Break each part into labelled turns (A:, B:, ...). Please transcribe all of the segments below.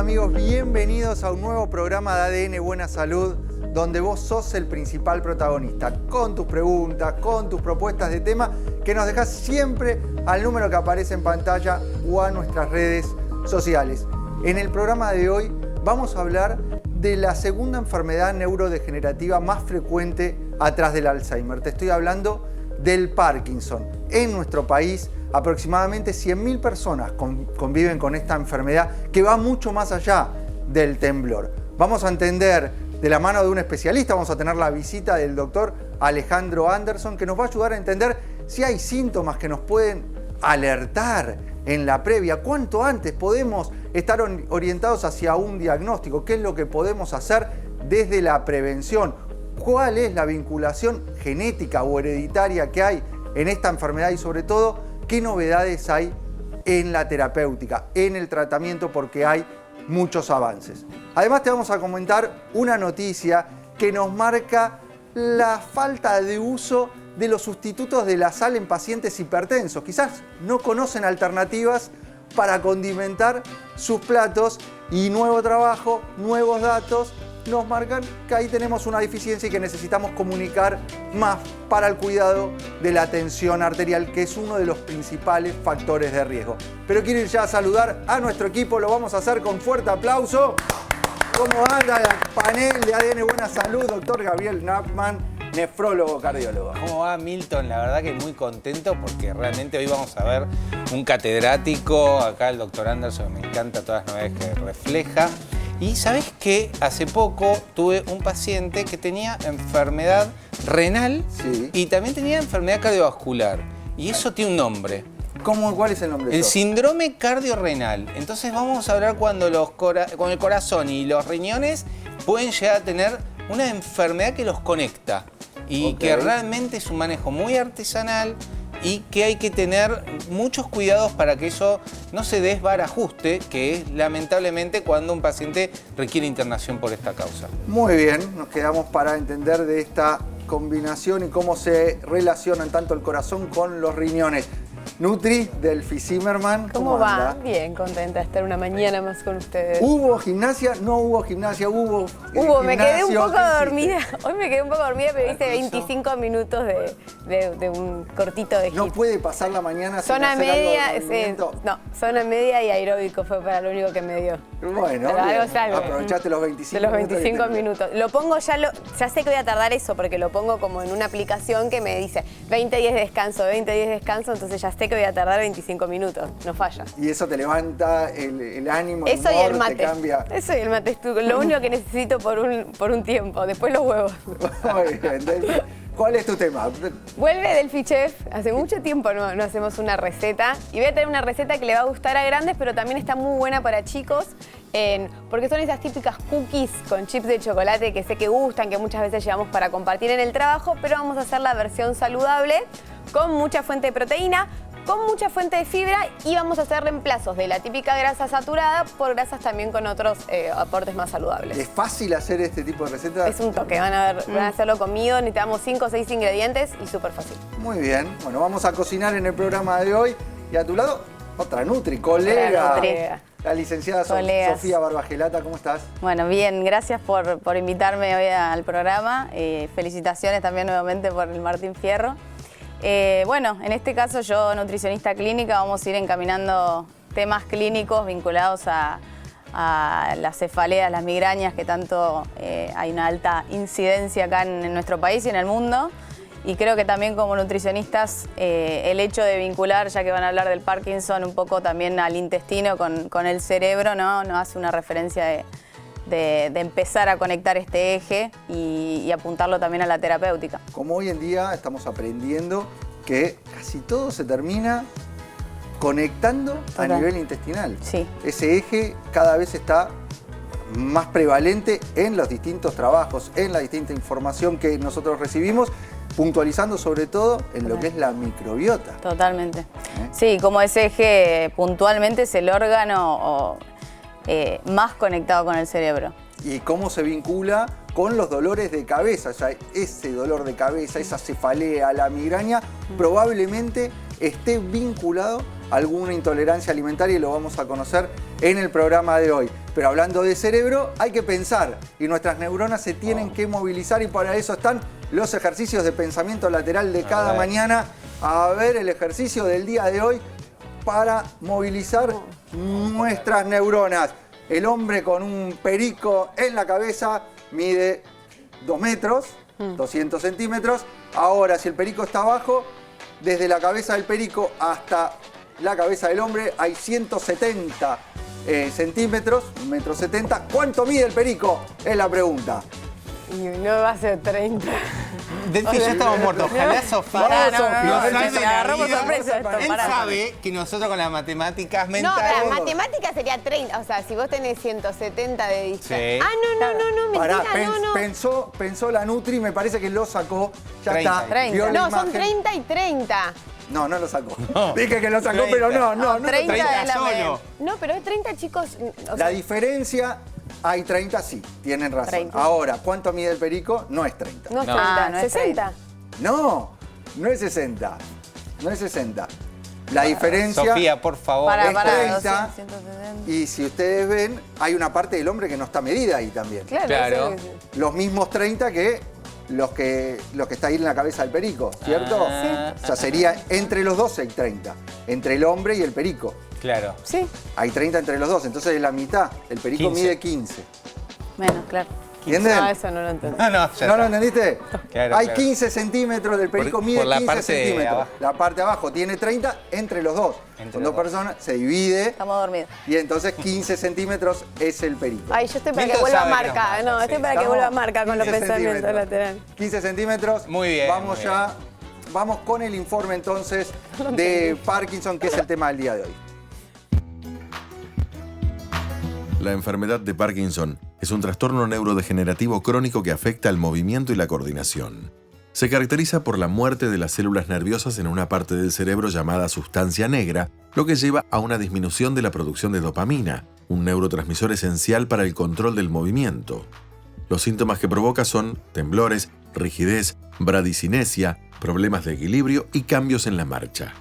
A: amigos? Bienvenidos a un nuevo programa de ADN Buena Salud, donde vos sos el principal protagonista, con tus preguntas, con tus propuestas de tema, que nos dejás siempre al número que aparece en pantalla o a nuestras redes sociales. En el programa de hoy vamos a hablar de la segunda enfermedad neurodegenerativa más frecuente atrás del Alzheimer. Te estoy hablando del Parkinson. En nuestro país, aproximadamente 100.000 personas conviven con esta enfermedad que va mucho más allá del temblor. Vamos a entender de la mano de un especialista, vamos a tener la visita del doctor Alejandro Anderson, que nos va a ayudar a entender si hay síntomas que nos pueden alertar en la previa, cuánto antes podemos estar orientados hacia un diagnóstico, qué es lo que podemos hacer desde la prevención, cuál es la vinculación genética o hereditaria que hay en esta enfermedad y sobre todo qué novedades hay en la terapéutica, en el tratamiento, porque hay muchos avances. Además te vamos a comentar una noticia que nos marca la falta de uso de los sustitutos de la sal en pacientes hipertensos. Quizás no conocen alternativas para condimentar sus platos y nuevo trabajo, nuevos datos nos marcan que ahí tenemos una deficiencia y que necesitamos comunicar más para el cuidado de la tensión arterial, que es uno de los principales factores de riesgo. Pero quiero ir ya a saludar a nuestro equipo, lo vamos a hacer con fuerte aplauso. ¿Cómo anda el panel de ADN Buena Salud? Doctor Gabriel Knappman, nefrólogo cardiólogo.
B: ¿Cómo va, Milton? La verdad que muy contento porque realmente hoy vamos a ver un catedrático, acá el doctor Anderson, me encanta todas las novedades que refleja. Y ¿sabés qué? Hace poco tuve un paciente que tenía enfermedad renal y también tenía enfermedad cardiovascular. Y eso tiene un nombre.
A: ¿Cuál es el nombre?
B: El síndrome cardiorrenal. Entonces vamos a hablar cuando con el corazón y los riñones pueden llegar a tener una enfermedad que los conecta. Y que realmente es un manejo muy artesanal y que hay que tener muchos cuidados para que eso no se desbarajuste, que es lamentablemente cuando un paciente requiere internación por esta causa.
A: Muy bien, nos quedamos para entender de esta combinación y cómo se relacionan tanto el corazón con los riñones. Nutri, Delphi Zimmerman,
C: ¿cómo va? Anda? Bien, contenta de estar una mañana más con ustedes.
A: ¿Hubo gimnasia? No hubo gimnasia, hubo
C: me quedé un poco dormida. Hoy me quedé un poco dormida, pero hice 25 minutos de un cortito de HIIT.
A: ¿No puede pasar la mañana sin
C: zona
A: hacer
C: media,
A: algo de movimiento?
C: No, zona media y aeróbico fue para lo único que me dio.
A: Bueno, aprovechaste los 25 minutos.
C: De los 25 minutos. Lo pongo, ya sé que voy a tardar eso, porque lo pongo como en una aplicación que me dice 20 días de descanso, 20 días de descanso, entonces ya sé que voy a tardar 25 minutos, no falla.
A: Y eso te levanta el ánimo,
C: eso
A: el humor,
C: y el mate.
A: te cambia.
C: Eso y el mate es lo único que necesito por un tiempo, después los huevos.
A: Muy bien, Delphi. ¿Cuál es tu tema?
C: Vuelve Delphi Chef. Hace mucho tiempo no hacemos una receta. Y voy a tener una receta que le va a gustar a grandes, pero también está muy buena para chicos. Porque son esas típicas cookies con chips de chocolate que sé que gustan, que muchas veces llevamos para compartir en el trabajo, pero vamos a hacer la versión saludable con mucha fuente de proteína, con mucha fuente de fibra, y vamos a hacer reemplazos de la típica grasa saturada por grasas también con otros aportes más saludables.
A: ¿Es fácil hacer este tipo de recetas?
C: Es un toque, van a hacerlo comido, necesitamos 5 o 6 ingredientes y súper fácil.
A: Muy bien, bueno, vamos a cocinar en el programa de hoy. Y a tu lado, otra Nutri, colega. La licenciada Sofía Barbagelata, ¿cómo estás?
D: Bueno, bien, gracias por invitarme hoy al programa. Felicitaciones también nuevamente por el Martín Fierro. Bueno, en este caso yo, nutricionista clínica, vamos a ir encaminando temas clínicos vinculados a las cefaleas, las migrañas, que tanto hay una alta incidencia acá en nuestro país y en el mundo. Y creo que también como nutricionistas el hecho de vincular, ya que van a hablar del Parkinson, un poco también al intestino con el cerebro, ¿no? Nos hace una referencia de empezar a conectar este eje y apuntarlo también a la terapéutica.
A: Como hoy en día estamos aprendiendo que casi todo se termina conectando a nivel intestinal.
D: Sí.
A: Ese eje cada vez está más prevalente en los distintos trabajos, en la distinta información que nosotros recibimos, puntualizando sobre todo en lo que es la microbiota.
D: Totalmente. Sí, como ese eje puntualmente es el órgano más conectado con el cerebro.
A: Y cómo se vincula con los dolores de cabeza, o sea, ese dolor de cabeza, esa cefalea, la migraña, probablemente esté vinculado a alguna intolerancia alimentaria y lo vamos a conocer en el programa de hoy. Pero hablando de cerebro, hay que pensar y nuestras neuronas se tienen que movilizar y para eso están los ejercicios de pensamiento lateral de cada mañana. A ver, el ejercicio del día de hoy para movilizar nuestras neuronas. El hombre con un perico en la cabeza mide 2 metros, 200 centímetros. Ahora, si el perico está abajo, desde la cabeza del perico hasta la cabeza del hombre hay 170 centímetros, 1,70 m. ¿Cuánto mide el perico? Es la pregunta.
C: Y no va a ser 30.
B: Delphi, ya estamos muertos. Ojalá Sofía
C: Pará,
B: lo sabe
C: se
B: de la
C: agarró por
B: vida.
C: sorpresa esto,
B: Él
C: pará.
B: sabe que nosotros con las matemáticas
C: No,
B: mentales...
C: pero matemática sería 30. O sea, si vos tenés 170 de distancia.
B: Sí.
C: Ah, no,
A: Pará,
C: mentira, no.
A: pensó la Nutri, me parece que lo sacó. Ya
B: 30.
A: está.
D: 30.
A: Vio la
C: No, son
A: imagen.
C: 30 y 30.
A: No, no lo sacó.
B: No.
A: Dije que lo sacó,
B: 30.
A: pero no
D: 30
A: lo sacó.
D: de la
B: solo.
C: No, pero es 30 chicos. O
A: La
C: sea,
A: diferencia, hay 30, sí, tienen razón.
D: 30.
A: Ahora, ¿cuánto mide el perico? No es 30.
C: no es
B: No.
C: 30,
D: no es
C: 60.
A: No, no es 60. No es 60. La diferencia
B: Sofía, por favor.
D: Para,
A: es
D: para,
A: 30.
D: 170.
A: Y si ustedes ven, hay una parte del hombre que no está medida ahí también.
C: Claro,
B: Claro.
C: eso es lo que sí.
A: Los mismos 30 que los que está ahí en la cabeza del perico, ¿cierto?
B: Ah.
A: O sea, sería entre los dos hay 30. Entre el hombre y el perico.
B: Claro.
C: Sí.
A: Hay 30 entre los dos, entonces es la mitad. El perico
B: 15.
A: mide 15.
D: Menos, claro.
A: ¿Entienden?
C: No, eso no lo entendí.
B: No, ya
A: ¿No lo
B: está.
A: entendiste?
B: Claro,
A: Hay
B: claro.
A: 15 centímetros del perico,
B: Por-
A: mide
B: por la
A: 15
B: parte de
A: centímetros.
B: abajo.
A: La parte de abajo tiene 30 entre los dos.
B: Entre
A: Son
B: los
A: dos
B: dos.
A: personas, se divide
D: Estamos dormidos.
A: y entonces 15 centímetros es el perico.
C: Ay, yo estoy para que
B: Milton
C: vuelva a
B: sabe que
C: marca.
B: nos marca,
C: No, estoy
B: sí.
C: para que vuelva a marca con los
A: 15
C: pensamientos
A: centímetros.
C: laterales.
A: 15 centímetros.
B: Muy bien,
A: Vamos
B: muy
A: ya, vamos con el informe entonces de Parkinson, que es el tema del día de hoy.
E: La enfermedad de Parkinson es un trastorno neurodegenerativo crónico que afecta al movimiento y la coordinación. Se caracteriza por la muerte de las células nerviosas en una parte del cerebro llamada sustancia negra, lo que lleva a una disminución de la producción de dopamina, un neurotransmisor esencial para el control del movimiento. Los síntomas que provoca son temblores, rigidez, bradicinesia, problemas de equilibrio y cambios en la marcha.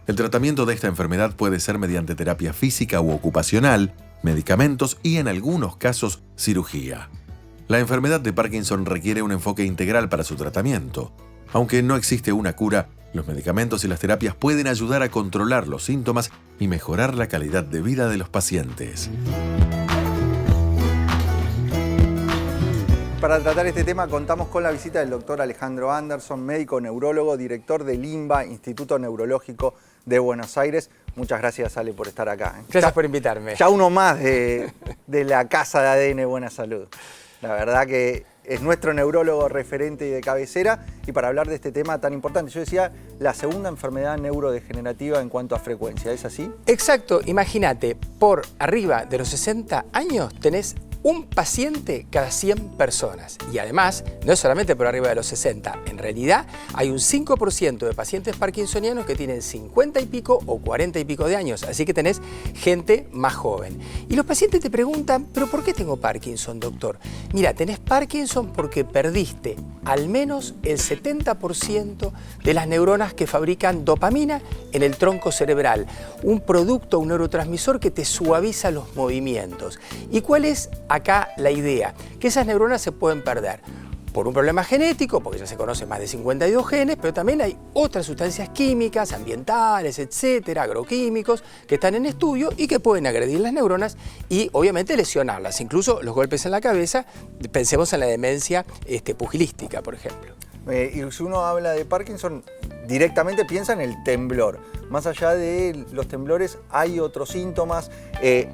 E: El tratamiento de esta enfermedad puede ser mediante terapia física u ocupacional, medicamentos y, en algunos casos, cirugía. La enfermedad de Parkinson requiere un enfoque integral para su tratamiento. Aunque no existe una cura, los medicamentos y las terapias pueden ayudar a controlar los síntomas y mejorar la calidad de vida de los pacientes.
A: Para tratar este tema contamos con la visita del doctor Alejandro Anderson, médico neurólogo, director del INBA, Instituto Neurológico de Buenos Aires. Muchas gracias, Ale, por estar acá.
F: Gracias por invitarme.
A: Ya uno más de la casa de ADN Buena Salud. La verdad que es nuestro neurólogo referente y de cabecera, y para hablar de este tema tan importante. Yo decía, la segunda enfermedad neurodegenerativa en cuanto a frecuencia, ¿es así?
F: Exacto, imagínate, por arriba de los 60 años tenés un paciente cada 100 personas. Y además, no es solamente por arriba de los 60, en realidad hay un 5% de pacientes parkinsonianos que tienen 50 y pico o 40 y pico de años, así que tenés gente más joven. Y los pacientes te preguntan, ¿pero por qué tengo Parkinson, doctor? Mira, tenés Parkinson porque perdiste al menos el 70% de las neuronas que fabrican dopamina en el tronco cerebral, un producto, un neurotransmisor que te suaviza los movimientos. ¿Y cuál es acá la idea? Que esas neuronas se pueden perder por un problema genético, porque ya se conocen más de 52 genes, pero también hay otras sustancias químicas, ambientales, etcétera, agroquímicos, que están en estudio y que pueden agredir las neuronas y obviamente lesionarlas. Incluso los golpes en la cabeza, pensemos en la demencia pugilística, por ejemplo.
A: Y si uno habla de Parkinson, directamente piensa en el temblor. Más allá de los temblores, ¿hay otros síntomas?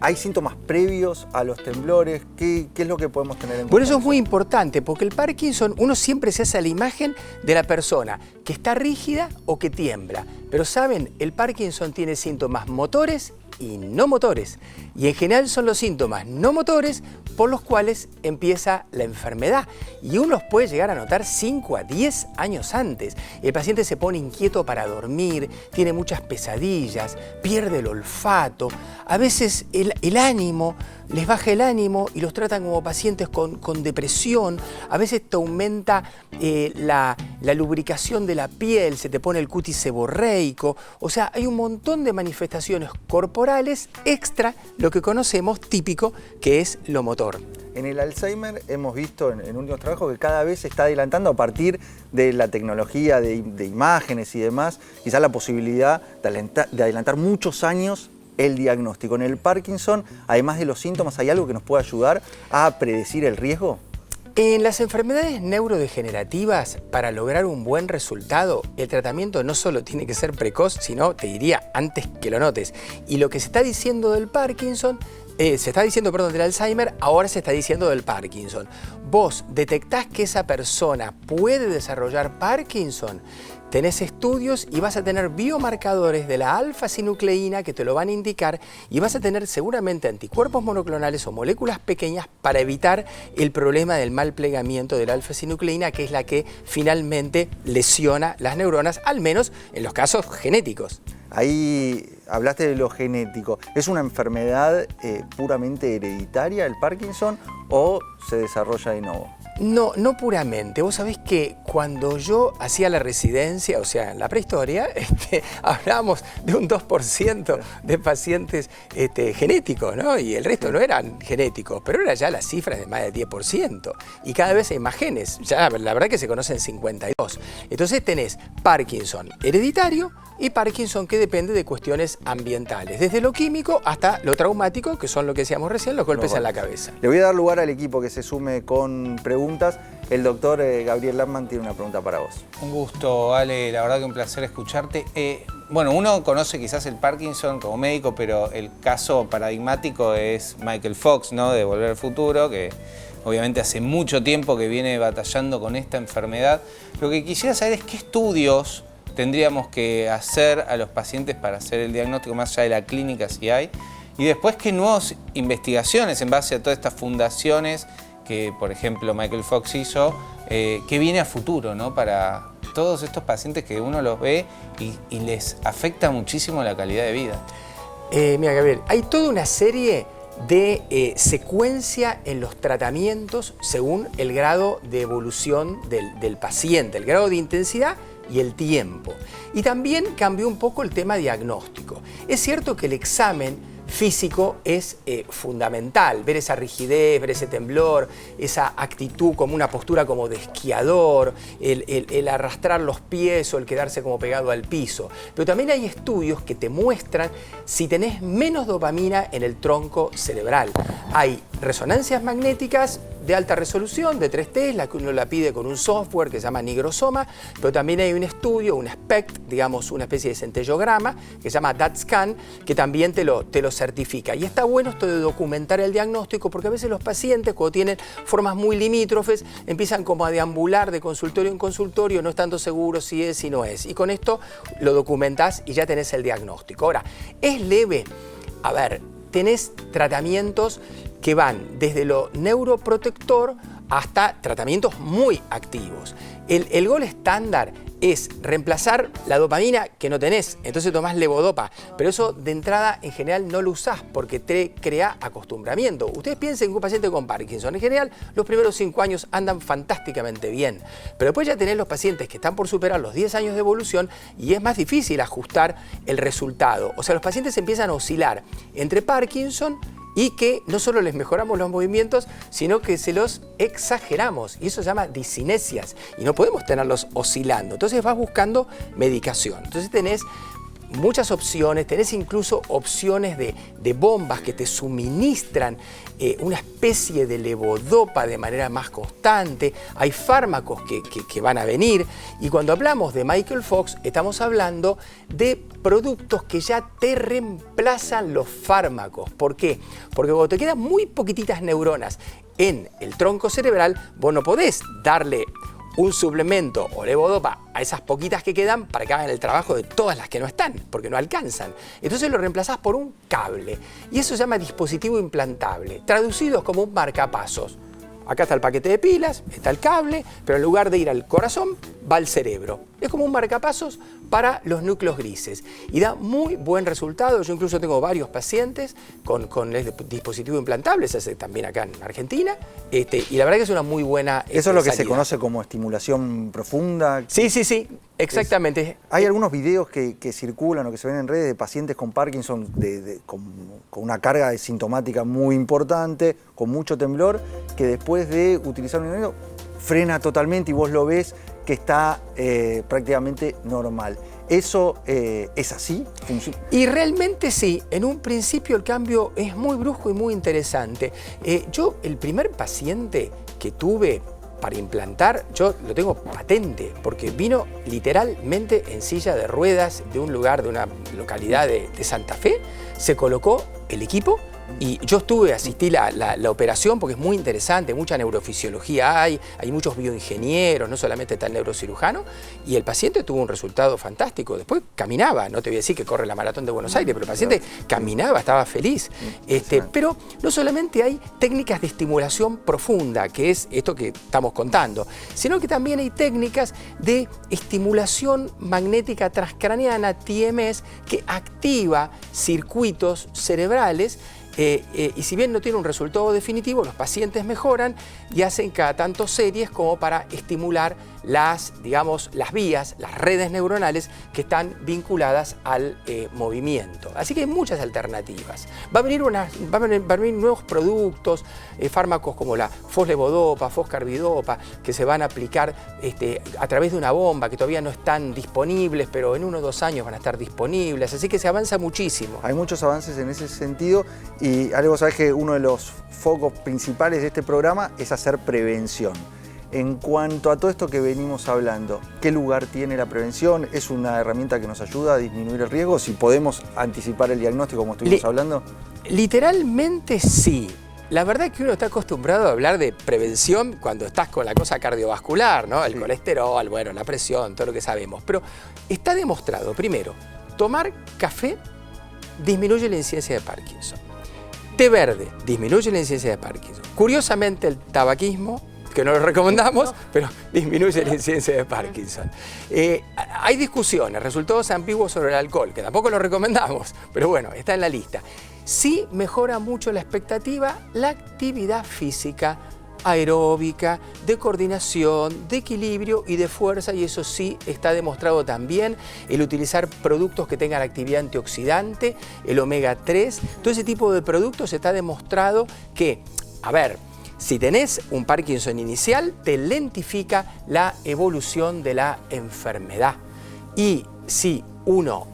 A: ¿Hay síntomas previos a los temblores? ¿Qué es lo que podemos tener en cuenta?
F: Por eso es muy importante, porque el Parkinson, uno siempre se hace la imagen de la persona que está rígida o que tiembla. Pero saben, el Parkinson tiene síntomas motores y no motores. Y en general son los síntomas no motores por los cuales empieza la enfermedad. Y uno los puede llegar a notar 5 a 10 años antes. El paciente se pone inquieto para dormir, tiene muchas pesadillas, pierde el olfato, a veces el ánimo les baja el ánimo y los tratan como pacientes con depresión. A veces te aumenta la lubricación de la piel, se te pone el cutis seborreico. O sea, hay un montón de manifestaciones corporales extra lo que conocemos típico, que es lo motor.
A: En el Alzheimer hemos visto en últimos trabajos que cada vez se está adelantando a partir de la tecnología de imágenes y demás, quizás la posibilidad de adelantar muchos años el diagnóstico. En el Parkinson, además de los síntomas, ¿hay algo que nos pueda ayudar a predecir el riesgo?
F: En las enfermedades neurodegenerativas, para lograr un buen resultado, el tratamiento no solo tiene que ser precoz, sino, te diría, antes que lo notes. Y lo que se está diciendo del Parkinson, se está diciendo, perdón, del Alzheimer, ahora se está diciendo del Parkinson. Vos detectás que esa persona puede desarrollar Parkinson, tenés estudios y vas a tener biomarcadores de la alfa-sinucleína que te lo van a indicar y vas a tener seguramente anticuerpos monoclonales o moléculas pequeñas para evitar el problema del mal plegamiento de la alfa-sinucleína, que es la que finalmente lesiona las neuronas, al menos en los casos genéticos.
A: Ahí hablaste de lo genético. ¿Es una enfermedad puramente hereditaria el Parkinson o se desarrolla de nuevo?
F: No, no puramente. Vos sabés que cuando yo hacía la residencia, o sea, en la prehistoria, hablábamos de un 2% de pacientes genéticos, ¿no? Y el resto no eran genéticos, pero era ya las cifras de más del 10%. Y cada vez hay más genes. Ya la verdad que se conocen 52. Entonces tenés Parkinson hereditario y Parkinson que depende de cuestiones ambientales, desde lo químico hasta lo traumático, que son lo que decíamos recién, los golpes en la cabeza.
A: Le voy a dar lugar al equipo que se sume con preguntas. El doctor Gabriel Lappmann tiene una pregunta para vos.
B: Un gusto, Ale, la verdad que un placer escucharte. Bueno, uno conoce quizás el Parkinson como médico, pero el caso paradigmático es Michael Fox, ¿no? De Volver al Futuro, que obviamente hace mucho tiempo que viene batallando con esta enfermedad. Lo que quisiera saber es qué estudios tendríamos que hacer a los pacientes para hacer el diagnóstico, más allá de la clínica si hay, y después qué nuevas investigaciones en base a todas estas fundaciones que, por ejemplo, Michael Fox hizo, que viene a futuro, ¿no? Para todos estos pacientes que uno los ve y les afecta muchísimo la calidad de vida.
F: Mira, Gabriel, hay toda una serie de secuencia en los tratamientos según el grado de evolución del paciente, el grado de intensidad y el tiempo. Y también cambió un poco el tema diagnóstico. Es cierto que el examen físico es fundamental, ver esa rigidez, ver ese temblor, esa actitud como una postura como de esquiador, el arrastrar los pies o el quedarse como pegado al piso. Pero también hay estudios que te muestran si tenés menos dopamina en el tronco cerebral. Hay resonancias magnéticas de alta resolución, de 3 Tesla, que uno la pide con un software que se llama Nigrosoma, pero también hay un estudio, un SPECT, digamos una especie de centellograma, que se llama DaTscan, que también te lo certifica. Y está bueno esto de documentar el diagnóstico, porque a veces los pacientes, cuando tienen formas muy limítrofes, empiezan como a deambular de consultorio en consultorio, no estando seguros si es, si no es. Y con esto lo documentás y ya tenés el diagnóstico. Ahora, ¿es leve? A ver, tenés tratamientos que van desde lo neuroprotector hasta tratamientos muy activos. El gol estándar es reemplazar la dopamina que no tenés, entonces tomás levodopa, pero eso de entrada en general no lo usás porque te crea acostumbramiento. Ustedes piensen que un paciente con Parkinson, en general los primeros 5 años andan fantásticamente bien, pero después ya tenés los pacientes que están por superar los 10 años de evolución y es más difícil ajustar el resultado. O sea, los pacientes empiezan a oscilar entre Parkinson y que no solo les mejoramos los movimientos, sino que se los exageramos. Y eso se llama discinesias. Y no podemos tenerlos oscilando. Entonces vas buscando medicación. Entonces tenés muchas opciones, tenés incluso opciones de bombas que te suministran una especie de levodopa de manera más constante. Hay fármacos que van a venir. Y cuando hablamos de Michael Fox, estamos hablando de productos que ya te reemplazan los fármacos. ¿Por qué? Porque cuando te quedan muy poquititas neuronas en el tronco cerebral, vos no podés darle un suplemento o levodopa a esas poquitas que quedan para que hagan el trabajo de todas las que no están, porque no alcanzan. Entonces lo reemplazás por un cable y eso se llama dispositivo implantable, traducidos como un marcapasos. acá está el paquete de pilas, está el cable, pero en lugar de ir al corazón, va al cerebro. Es como un marcapasos para los núcleos grises y da muy buen resultado. Yo incluso tengo varios pacientes con el dispositivo implantable, se hace también acá en Argentina, y la verdad que es una muy buena
A: ¿Eso es lo que se
F: salida.
A: conoce como estimulación profunda?
F: Sí, sí, sí, exactamente.
A: Hay algunos videos que circulan o que se ven en redes de pacientes con Parkinson con una carga sintomática muy importante, con mucho temblor, que después de utilizar un inhalador frena totalmente y vos lo ves que está prácticamente normal. ¿Eso es así?
F: Y realmente sí, en un principio el cambio es muy brusco y muy interesante. Yo, el primer paciente que tuve para implantar, yo lo tengo patente, porque vino literalmente en silla de ruedas de un lugar, de una localidad de Santa Fe, se colocó el equipo y yo asistí la operación porque es muy interesante, mucha neurofisiología hay muchos bioingenieros, no solamente está el neurocirujano, y el paciente tuvo un resultado fantástico. Después caminaba, no te voy a decir que corre la maratón de Buenos Aires, pero el paciente caminaba, estaba feliz. Pero no solamente hay técnicas de estimulación profunda, que es esto que estamos contando, sino que también hay técnicas de estimulación magnética transcraneana, TMS, que activa circuitos cerebrales. Y si bien no tiene un resultado definitivo, los pacientes mejoran y hacen cada tanto series como para estimular las vías, las redes neuronales que están vinculadas al movimiento. Así que hay muchas alternativas. Van a venir nuevos productos, fármacos como la foslevodopa, foscarbidopa, que se van a aplicar a través de una bomba, que todavía no están disponibles, pero en 1 o 2 años van a estar disponibles. Así que se avanza muchísimo.
A: Hay muchos avances en ese sentido y algo, sabes que uno de los focos principales de este programa es hacer prevención. En cuanto a todo esto que venimos hablando, ¿qué lugar tiene la prevención? ¿Es una herramienta que nos ayuda a disminuir el riesgo? Si podemos anticipar el diagnóstico como estuvimos hablando.
F: Literalmente sí. La verdad es que uno está acostumbrado a hablar de prevención cuando estás con la cosa cardiovascular, ¿no? El colesterol, bueno, la presión, todo lo que sabemos. Pero está demostrado, primero, tomar café disminuye la incidencia de Parkinson. Té verde disminuye la incidencia de Parkinson. Curiosamente, el tabaquismo, que no lo recomendamos, pero disminuye la incidencia de Parkinson. Hay discusiones, resultados ambiguos sobre el alcohol, que tampoco lo recomendamos, pero bueno, está en la lista. Sí mejora mucho la expectativa, la actividad física, aeróbica, de coordinación, de equilibrio y de fuerza, y eso sí está demostrado también, el utilizar productos que tengan actividad antioxidante, el omega 3, todo ese tipo de productos está demostrado que, si tenés un Parkinson inicial, te lentifica la evolución de la enfermedad. Y si uno,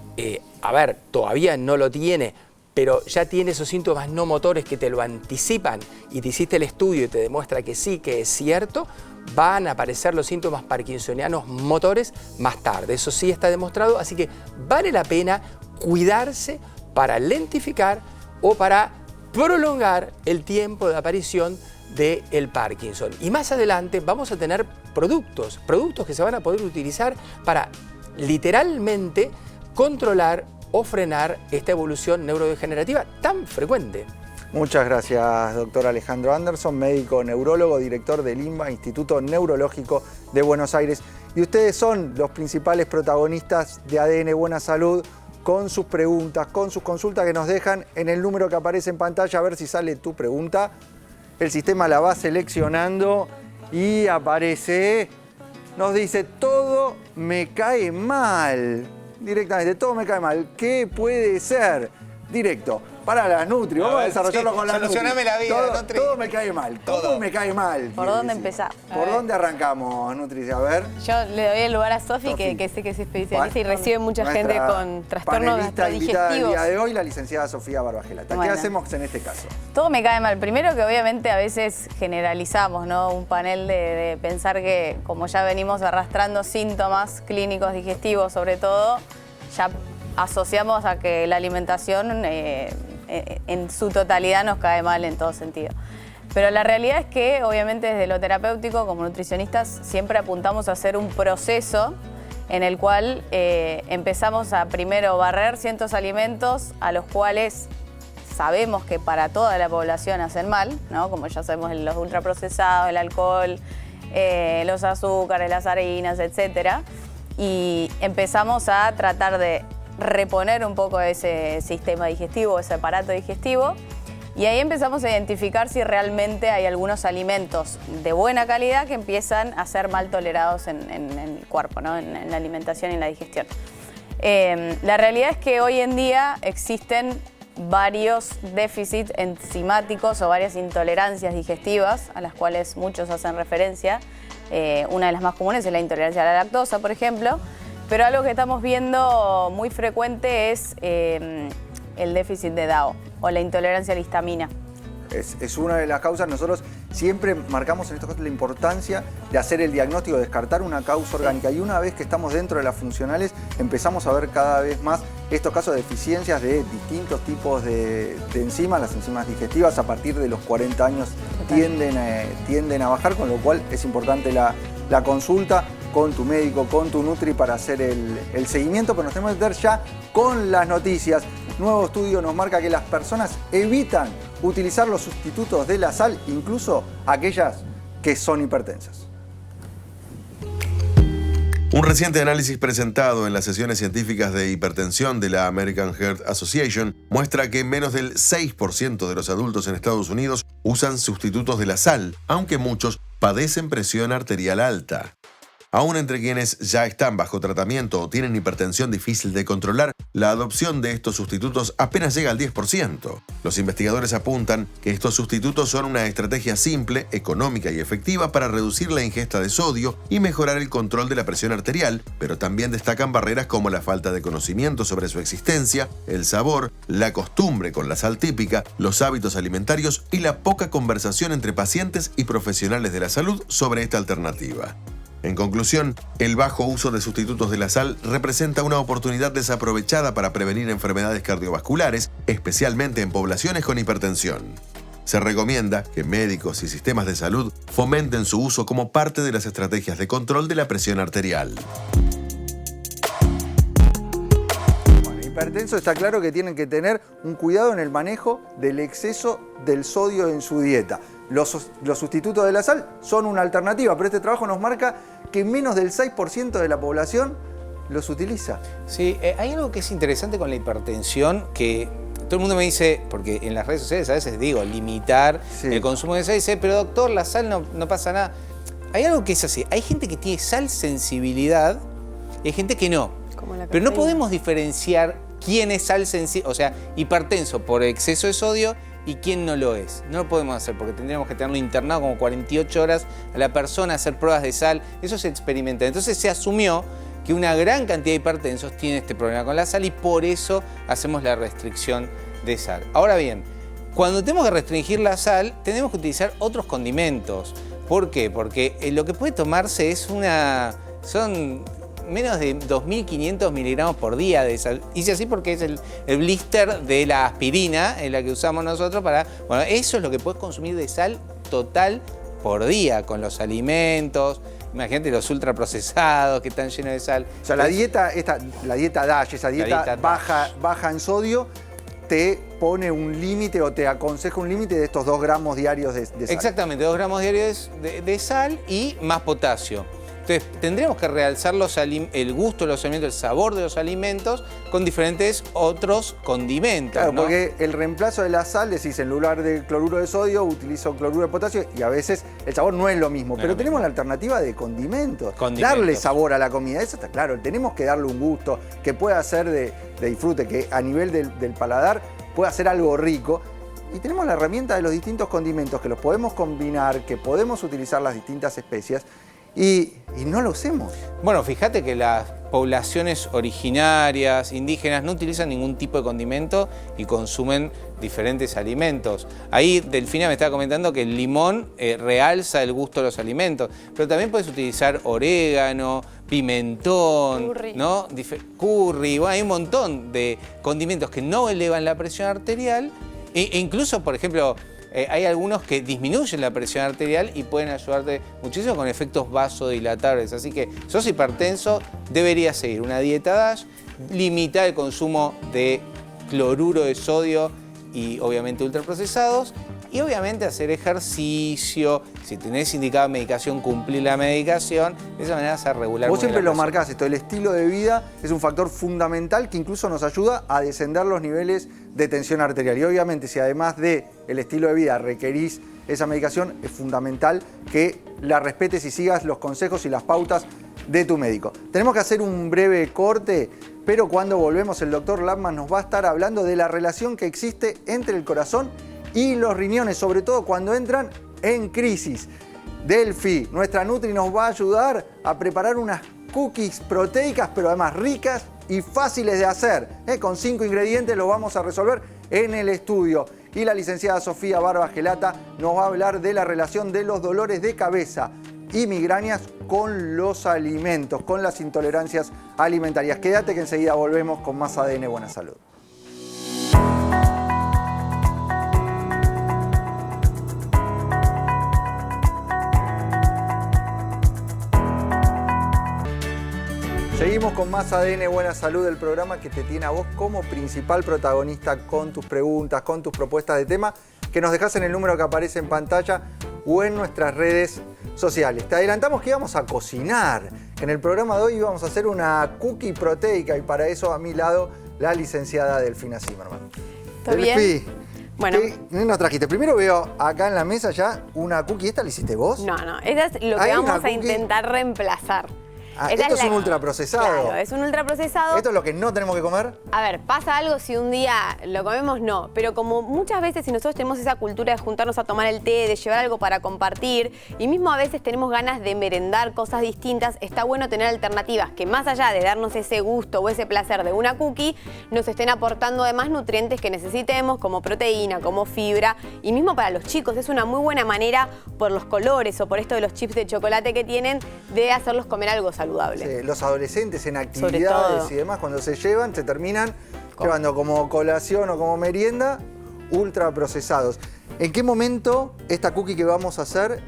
F: todavía no lo tiene, pero ya tiene esos síntomas no motores que te lo anticipan y te hiciste el estudio y te demuestra que sí, que es cierto, van a aparecer los síntomas parkinsonianos motores más tarde. Eso sí está demostrado, así que vale la pena cuidarse para lentificar o para prolongar el tiempo de aparición del Parkinson. Y más adelante vamos a tener productos que se van a poder utilizar para literalmente controlar o frenar esta evolución neurodegenerativa tan frecuente.
A: Muchas gracias, doctor Alejandro Anderson, médico neurólogo, director del INBA, Instituto Neurológico de Buenos Aires. Y ustedes son los principales protagonistas de ADN Buena Salud, con sus preguntas, con sus consultas que nos dejan en el número que aparece en pantalla. A ver si sale tu pregunta. El sistema la va seleccionando y aparece, nos dice, todo me cae mal. Directamente, todo me cae mal. ¿Qué puede ser? Directo. Para la Nutri, vamos a desarrollarlo con la Nutri.
B: Solucioname la vida, Nutri.
A: Todo me cae mal, todo me cae mal.
D: ¿Por dónde empezar?
A: ¿Por dónde arrancamos, Nutri? A ver.
C: Yo le doy el lugar a Sofi, que sé que es especialista y recibe mucha gente con trastornos
A: panelista invitada del
C: digestivos.
A: día de hoy, la licenciada Sofía Barbagelata.
D: Bueno.
A: ¿Qué hacemos en este caso?
D: Todo me cae mal. Primero que obviamente a veces generalizamos, ¿no? Un panel de pensar que como ya venimos arrastrando síntomas clínicos digestivos sobre todo, ya asociamos a que la alimentación en su totalidad nos cae mal en todo sentido. Pero la realidad es que obviamente desde lo terapéutico como nutricionistas siempre apuntamos a hacer un proceso en el cual empezamos a primero barrer ciertos alimentos a los cuales sabemos que para toda la población hacen mal, ¿no? Como ya sabemos los ultraprocesados, el alcohol, los azúcares, las harinas, etcétera. Y empezamos a tratar de reponer un poco ese sistema digestivo, ese aparato digestivo. Y ahí empezamos a identificar si realmente hay algunos alimentos de buena calidad que empiezan a ser mal tolerados en el cuerpo, ¿no? en la alimentación y en la digestión. La realidad es que hoy en día existen varios déficits enzimáticos o varias intolerancias digestivas a las cuales muchos hacen referencia. Una de las más comunes es la intolerancia a la lactosa, por ejemplo, pero algo que estamos viendo muy frecuente es el déficit de DAO o la intolerancia a la histamina.
A: Es una de las causas. Nosotros siempre marcamos en estos casos la importancia de hacer el diagnóstico, de descartar una causa orgánica. Y una vez que estamos dentro de las funcionales, empezamos a ver cada vez más estos casos de deficiencias de distintos tipos de enzimas. Las enzimas digestivas a partir de los 40 años tienden a bajar, con lo cual es importante la consulta con tu médico, con tu nutri para hacer el seguimiento. Pero nos tenemos que meter ya con las noticias. Nuevo estudio nos marca que las personas evitan utilizar los sustitutos de la sal, incluso aquellas que son hipertensas.
E: Un reciente análisis presentado en las sesiones científicas de hipertensión de la American Heart Association muestra que menos del 6% de los adultos en Estados Unidos usan sustitutos de la sal, aunque muchos padecen presión arterial alta. Aún entre quienes ya están bajo tratamiento o tienen hipertensión difícil de controlar, la adopción de estos sustitutos apenas llega al 10%. Los investigadores apuntan que estos sustitutos son una estrategia simple, económica y efectiva para reducir la ingesta de sodio y mejorar el control de la presión arterial, pero también destacan barreras como la falta de conocimiento sobre su existencia, el sabor, la costumbre con la sal típica, los hábitos alimentarios y la poca conversación entre pacientes y profesionales de la salud sobre esta alternativa. En conclusión, el bajo uso de sustitutos de la sal representa una oportunidad desaprovechada para prevenir enfermedades cardiovasculares, especialmente en poblaciones con hipertensión. Se recomienda que médicos y sistemas de salud fomenten su uso como parte de las estrategias de control de la presión arterial.
A: Hipertenso está claro que tienen que tener un cuidado en el manejo del exceso del sodio en su dieta. Los sustitutos de la sal son una alternativa, pero este trabajo nos marca que menos del 6% de la población los utiliza.
B: Sí, hay algo que es interesante con la hipertensión, que todo el mundo me dice, porque en las redes sociales a veces digo, limitar el consumo de sal, y dice, pero doctor, la sal no pasa nada. Hay algo que es así, hay gente que tiene sal sensibilidad y hay gente que no. Pero no podemos diferenciar quién es sal sensible, o sea, hipertenso por exceso de sodio y quién no lo es. No lo podemos hacer porque tendríamos que tenerlo internado como 48 horas a la persona, hacer pruebas de sal. Eso se experimenta. Entonces se asumió que una gran cantidad de hipertensos tiene este problema con la sal y por eso hacemos la restricción de sal. Ahora bien, cuando tenemos que restringir la sal, tenemos que utilizar otros condimentos. ¿Por qué? Porque lo que puede tomarse son menos de 2.500 miligramos por día de sal. Hice así porque es el blister de la aspirina, en la que usamos nosotros para... Bueno, eso es lo que puedes consumir de sal total por día, con los alimentos. Imagínate los ultraprocesados que están llenos de sal. O sea,
A: la dieta DASH, esa dieta baja en sodio, te pone un límite o te aconseja un límite de estos 2 gramos diarios de sal.
B: Exactamente, 2 gramos diarios de sal y más potasio. Entonces, tendríamos que realzar el gusto de los alimentos, el sabor de los alimentos con diferentes otros condimentos.
A: Claro,
B: ¿no? Porque
A: el reemplazo de la sal, decís, en lugar de cloruro de sodio, utilizo cloruro de potasio y a veces el sabor no es lo mismo. Pero tenemos la alternativa de condimentos. Darle sabor a la comida, eso está claro. Tenemos que darle un gusto que pueda ser de disfrute, que a nivel del paladar pueda ser algo rico. Y tenemos la herramienta de los distintos condimentos que los podemos combinar, que podemos utilizar las distintas especias. Y no lo hacemos.
B: Bueno, fíjate que las poblaciones originarias, indígenas, no utilizan ningún tipo de condimento y consumen diferentes alimentos. Ahí Delfina me estaba comentando que el limón realza el gusto de los alimentos, pero también puedes utilizar orégano, pimentón, curry, ¿no? Curry. Bueno, hay un montón de condimentos que no elevan la presión arterial e incluso, por ejemplo, hay algunos que disminuyen la presión arterial y pueden ayudarte muchísimo con efectos vasodilatadores. Así que si sos hipertenso, deberías seguir una dieta DASH, limitar el consumo de cloruro de sodio y obviamente ultraprocesados. Y obviamente hacer ejercicio, si tenés indicada medicación, cumplir la medicación, de esa manera se regular.
A: Vos siempre lo marcás esto, el estilo de vida es un factor fundamental que incluso nos ayuda a descender los niveles de tensión arterial. Y obviamente si además del estilo de vida requerís esa medicación, es fundamental que la respetes y sigas los consejos y las pautas de tu médico. Tenemos que hacer un breve corte, pero cuando volvemos el doctor Lapman nos va a estar hablando de la relación que existe entre el corazón y los riñones, sobre todo cuando entran en crisis. Delphi, nuestra Nutri, nos va a ayudar a preparar unas cookies proteicas, pero además ricas y fáciles de hacer. Con 5 ingredientes lo vamos a resolver en el estudio. Y la licenciada Sofía Barba Gelata nos va a hablar de la relación de los dolores de cabeza y migrañas con los alimentos, con las intolerancias alimentarias. Quédate que enseguida volvemos con más ADN Buena Salud. Seguimos con más ADN Buena Salud, el programa que te tiene a vos como principal protagonista con tus preguntas, con tus propuestas de tema, que nos dejás en el número que aparece en pantalla o en nuestras redes sociales. Te adelantamos que íbamos a cocinar. En el programa de hoy íbamos a hacer una cookie proteica y para eso a mi lado la licenciada Delfina Zimmerman.
C: ¿Todo bien? Bueno.
A: ¿Qué nos trajiste? Primero veo acá en la mesa ya una cookie. ¿Esta la hiciste vos?
C: No, esta es lo que vamos a intentar reemplazar.
A: Esto es un ultraprocesado.
C: Claro, es un ultraprocesado.
A: ¿Esto es lo que no tenemos que comer?
C: A ver, pasa algo si un día lo comemos, no. Pero como muchas veces si nosotros tenemos esa cultura de juntarnos a tomar el té, de llevar algo para compartir, y mismo a veces tenemos ganas de merendar cosas distintas, está bueno tener alternativas que más allá de darnos ese gusto o ese placer de una cookie, nos estén aportando además nutrientes que necesitemos, como proteína, como fibra, y mismo para los chicos es una muy buena manera, por los colores o por esto de los chips de chocolate que tienen, de hacerlos comer algo saludable.
A: Sí, los adolescentes en actividades y demás, cuando se llevan, se terminan llevando como colación o como merienda ultraprocesados. ¿En qué momento esta cookie que vamos a hacer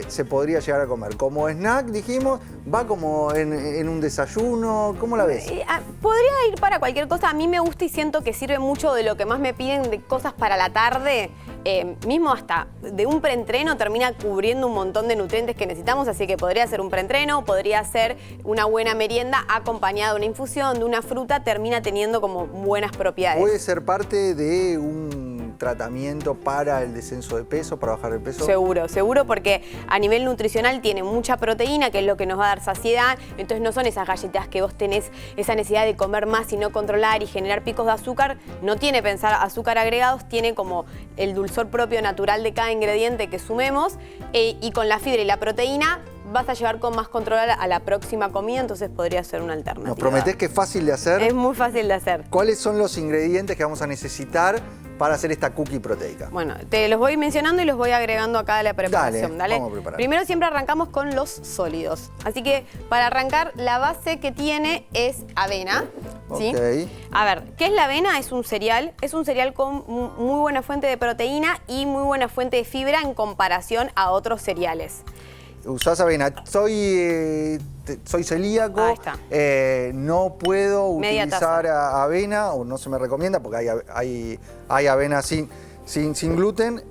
A: se podría llegar a comer? ¿Como snack, dijimos? ¿Va como en un desayuno? ¿Cómo la ves?
C: Podría ir para cualquier cosa. A mí me gusta y siento que sirve mucho de lo que más me piden de cosas para la tarde. Mismo hasta de un preentreno termina cubriendo un montón de nutrientes que necesitamos, así que podría ser un preentreno, podría ser una buena merienda acompañada de una infusión, de una fruta, termina teniendo como buenas propiedades.
A: ¿Puede ser parte de un tratamiento para el descenso de peso, para bajar de peso?
C: Seguro, seguro, porque a nivel nutricional tiene mucha proteína, que es lo que nos va a dar saciedad, entonces no son esas galletas que vos tenés esa necesidad de comer más y no controlar y generar picos de azúcar, no tiene pensar azúcar agregados, tiene como el dulzor propio natural de cada ingrediente que sumemos y con la fibra y la proteína vas a llevar con más control a la próxima comida, entonces podría ser una alternativa.
A: ¿Nos prometés que es fácil de hacer?
C: Es muy fácil de hacer.
A: ¿Cuáles son los ingredientes que vamos a necesitar para hacer esta cookie proteica?
C: Bueno, te los voy mencionando y los voy agregando acá a la preparación.
A: Dale, vamos a preparar.
C: Primero siempre arrancamos con los sólidos. Así que para arrancar, la base que tiene es avena. ¿Sí?
A: Ok.
C: A ver, ¿qué es la avena? Es un cereal con muy buena fuente de proteína y muy buena fuente de fibra en comparación a otros cereales.
A: Usás avena. Soy celíaco.
C: Ahí está.
A: No puedo
C: Media
A: utilizar avena, o no se me recomienda porque hay avena sin gluten.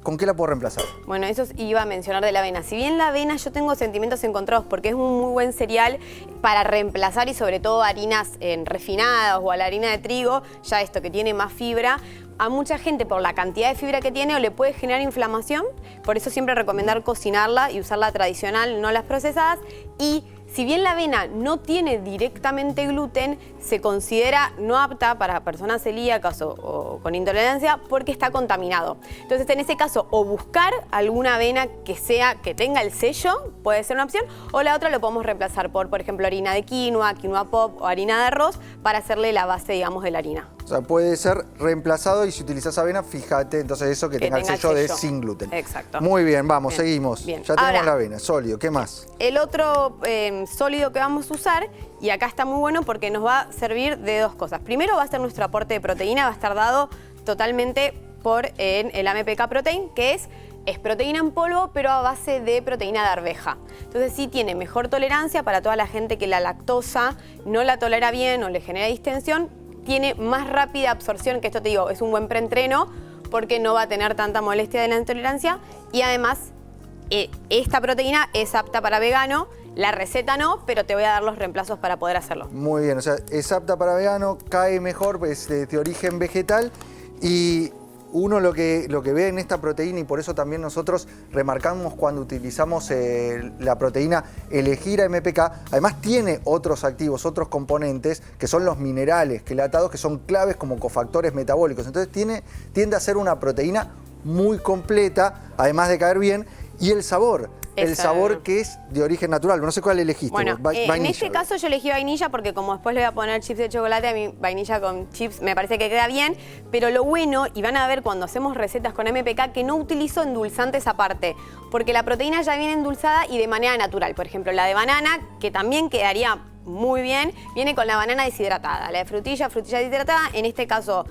A: ¿Con qué la puedo reemplazar?
C: Bueno, eso iba a mencionar de la avena. Si bien la avena yo tengo sentimientos encontrados porque es un muy buen cereal para reemplazar y sobre todo harinas refinadas o a la harina de trigo, ya esto que tiene más fibra, a mucha gente por la cantidad de fibra que tiene o le puede generar inflamación, por eso siempre recomendar cocinarla y usarla tradicional, no las procesadas. Y si bien la avena no tiene directamente gluten, se considera no apta para personas celíacas o con intolerancia porque está contaminado. Entonces, en ese caso, o buscar alguna avena que tenga el sello, puede ser una opción, o la otra lo podemos reemplazar por ejemplo, harina de quinoa pop o harina de arroz para hacerle la base, digamos, de la harina.
A: O sea, puede ser reemplazado y si utilizas avena, fíjate entonces eso que tenga el sello de sin gluten.
C: Exacto.
A: Muy bien, vamos,
C: Bien,
A: seguimos.
C: bien.
A: Ya tenemos
C: Ahora,
A: la avena, sólido. ¿Qué más?
C: El otro sólido que vamos a usar, y acá está muy bueno porque nos va a servir de dos cosas. Primero va a ser nuestro aporte de proteína, va a estar dado totalmente por el AMPK Protein, que es proteína en polvo, pero a base de proteína de arveja. Entonces sí tiene mejor tolerancia para toda la gente que la lactosa no la tolera bien o le genera distensión. tiene más rápida absorción, que esto te digo, es un buen preentreno porque no va a tener tanta molestia de la intolerancia y además esta proteína es apta para vegano, la receta no, pero te voy a dar los reemplazos para poder hacerlo.
A: Muy bien, o sea, es apta para vegano, cae mejor, es de origen vegetal y uno lo que ve en esta proteína, y por eso también nosotros remarcamos cuando utilizamos la proteína elegir a MPK, además tiene otros activos, otros componentes, que son los minerales quelatados, que son claves como cofactores metabólicos. Entonces tiende a ser una proteína muy completa, además de caer bien, y el sabor. El sabor que es de origen natural. No sé cuál elegiste.
C: Bueno,
A: vainilla,
C: en este caso yo elegí vainilla porque como después le voy a poner chips de chocolate, a mí vainilla con chips me parece que queda bien. Pero lo bueno, y van a ver cuando hacemos recetas con MPK, que no utilizo endulzantes aparte. Porque la proteína ya viene endulzada y de manera natural. Por ejemplo, la de banana, que también quedaría muy bien, viene con la banana deshidratada. La de frutilla deshidratada. En este caso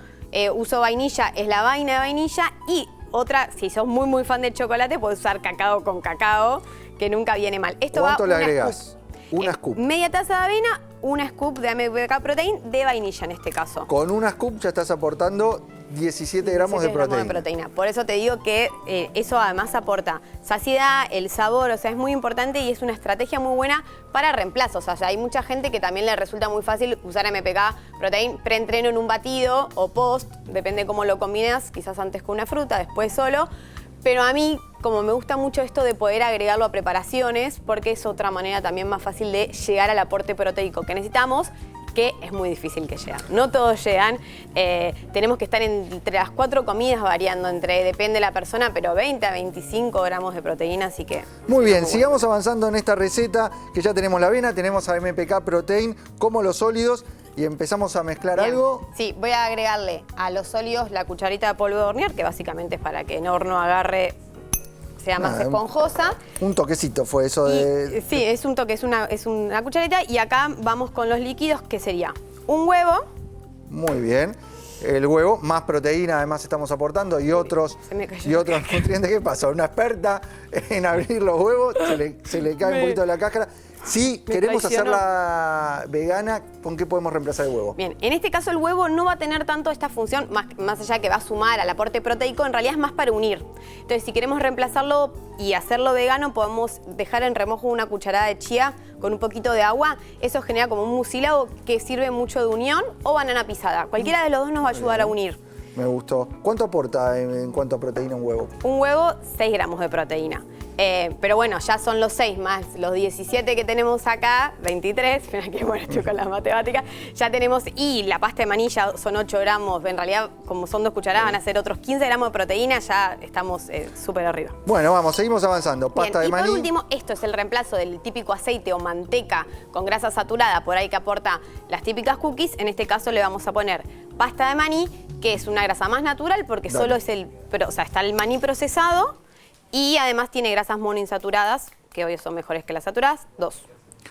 C: uso vainilla, es la vaina de vainilla y... Otra, si sos muy fan del chocolate, puedes usar cacao con cacao, que nunca viene mal.
A: ¿Cuánto le agregás? Una scoop.
C: Media taza de avena, una scoop de MPK Protein de vainilla en este caso.
A: Con una scoop ya estás aportando 17 gramos de proteína.
C: Por eso te digo que eso además aporta saciedad, el sabor, o sea, es muy importante y es una estrategia muy buena para reemplazos. O sea, hay mucha gente que también le resulta muy fácil usar MPK Protein preentreno en un batido o post, depende cómo lo combinas, quizás antes con una fruta, después solo. Pero a mí, como me gusta mucho esto de poder agregarlo a preparaciones, porque es otra manera también más fácil de llegar al aporte proteico que necesitamos, que es muy difícil que lleguen. No todos llegan. Tenemos que estar entre las 4 comidas variando depende de la persona, pero 20 a 25 gramos de proteína, así que...
A: Muy bien, sigamos avanzando en esta receta, que ya tenemos la avena, tenemos a MPK Protein como los sólidos y empezamos a mezclar
C: Bien.
A: algo.
C: Sí, voy a agregarle a los sólidos la cucharita de polvo de hornear, que básicamente es para que en horno agarre, sea más esponjosa.
A: Un toquecito fue eso de...
C: Sí, es un toque, es una cucharita. Y acá vamos con los líquidos, que sería un huevo.
A: Muy bien. El huevo, más proteína además estamos aportando y otros nutrientes. ¿Qué pasa? Una experta en abrir los huevos, se le cae un poquito de la cáscara. Si queremos hacerla vegana, ¿con qué podemos reemplazar el huevo?
C: Bien, en este caso el huevo no va a tener tanto esta función, más allá que va a sumar al aporte proteico, en realidad es más para unir. Entonces, si queremos reemplazarlo y hacerlo vegano, podemos dejar en remojo una cucharada de chía con un poquito de agua. Eso genera como un mucílago que sirve mucho de unión, o banana pisada. Cualquiera de los dos nos va a ayudar a unir.
A: Me gustó. ¿Cuánto aporta en cuanto a proteína un huevo?
C: Un huevo, 6 gramos de proteína. Pero bueno, ya son los 6 más los 17 que tenemos acá, 23, mira qué bueno estoy con las matemáticas, ya tenemos, y la pasta de manilla son 8 gramos, en realidad como son 2 cucharadas van a ser otros 15 gramos de proteína, ya estamos súper arriba.
A: Bueno, vamos, seguimos avanzando. Pasta de maní.
C: Y por último, esto es el reemplazo del típico aceite o manteca con grasa saturada, por ahí que aporta las típicas cookies. En este caso le vamos a poner pasta de maní, que es una grasa más natural porque solo es está el maní procesado. Y además tiene grasas monoinsaturadas, que hoy son mejores que las saturadas, 2.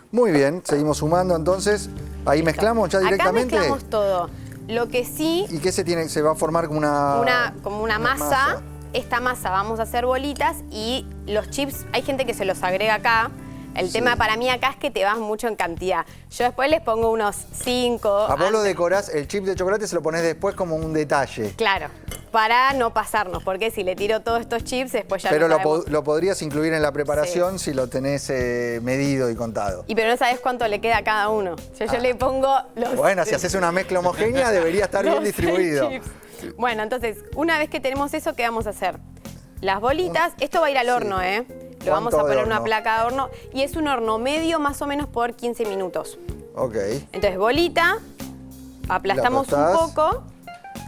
A: Muy bien, seguimos sumando entonces. Ahí mezclamos ya directamente.
C: Acá mezclamos todo. Lo que sí...
A: ¿Y qué se va a formar como
C: una masa? Esta masa vamos a hacer bolitas y los chips, hay gente que se los agrega acá. El tema para mí acá es que te vas mucho en cantidad. Yo después les pongo unos 5.
A: A vos lo decorás, el chip de chocolate se lo pones después como un detalle.
C: Claro, para no pasarnos, porque si le tiro todos estos chips después ya
A: pero
C: no sabemos.
A: lo podrías incluir en la preparación si lo tenés medido y contado.
C: Pero no sabés cuánto le queda a cada uno. Yo le pongo los...
A: Bueno, si haces una mezcla homogénea debería estar bien distribuido.
C: Chips. Bueno, entonces, una vez que tenemos eso, ¿qué vamos a hacer? Las bolitas, esto va a ir al horno, Lo vamos a poner en una placa de horno y es un horno medio más o menos por 15 minutos.
A: Ok.
C: Entonces, bolita, aplastamos un poco,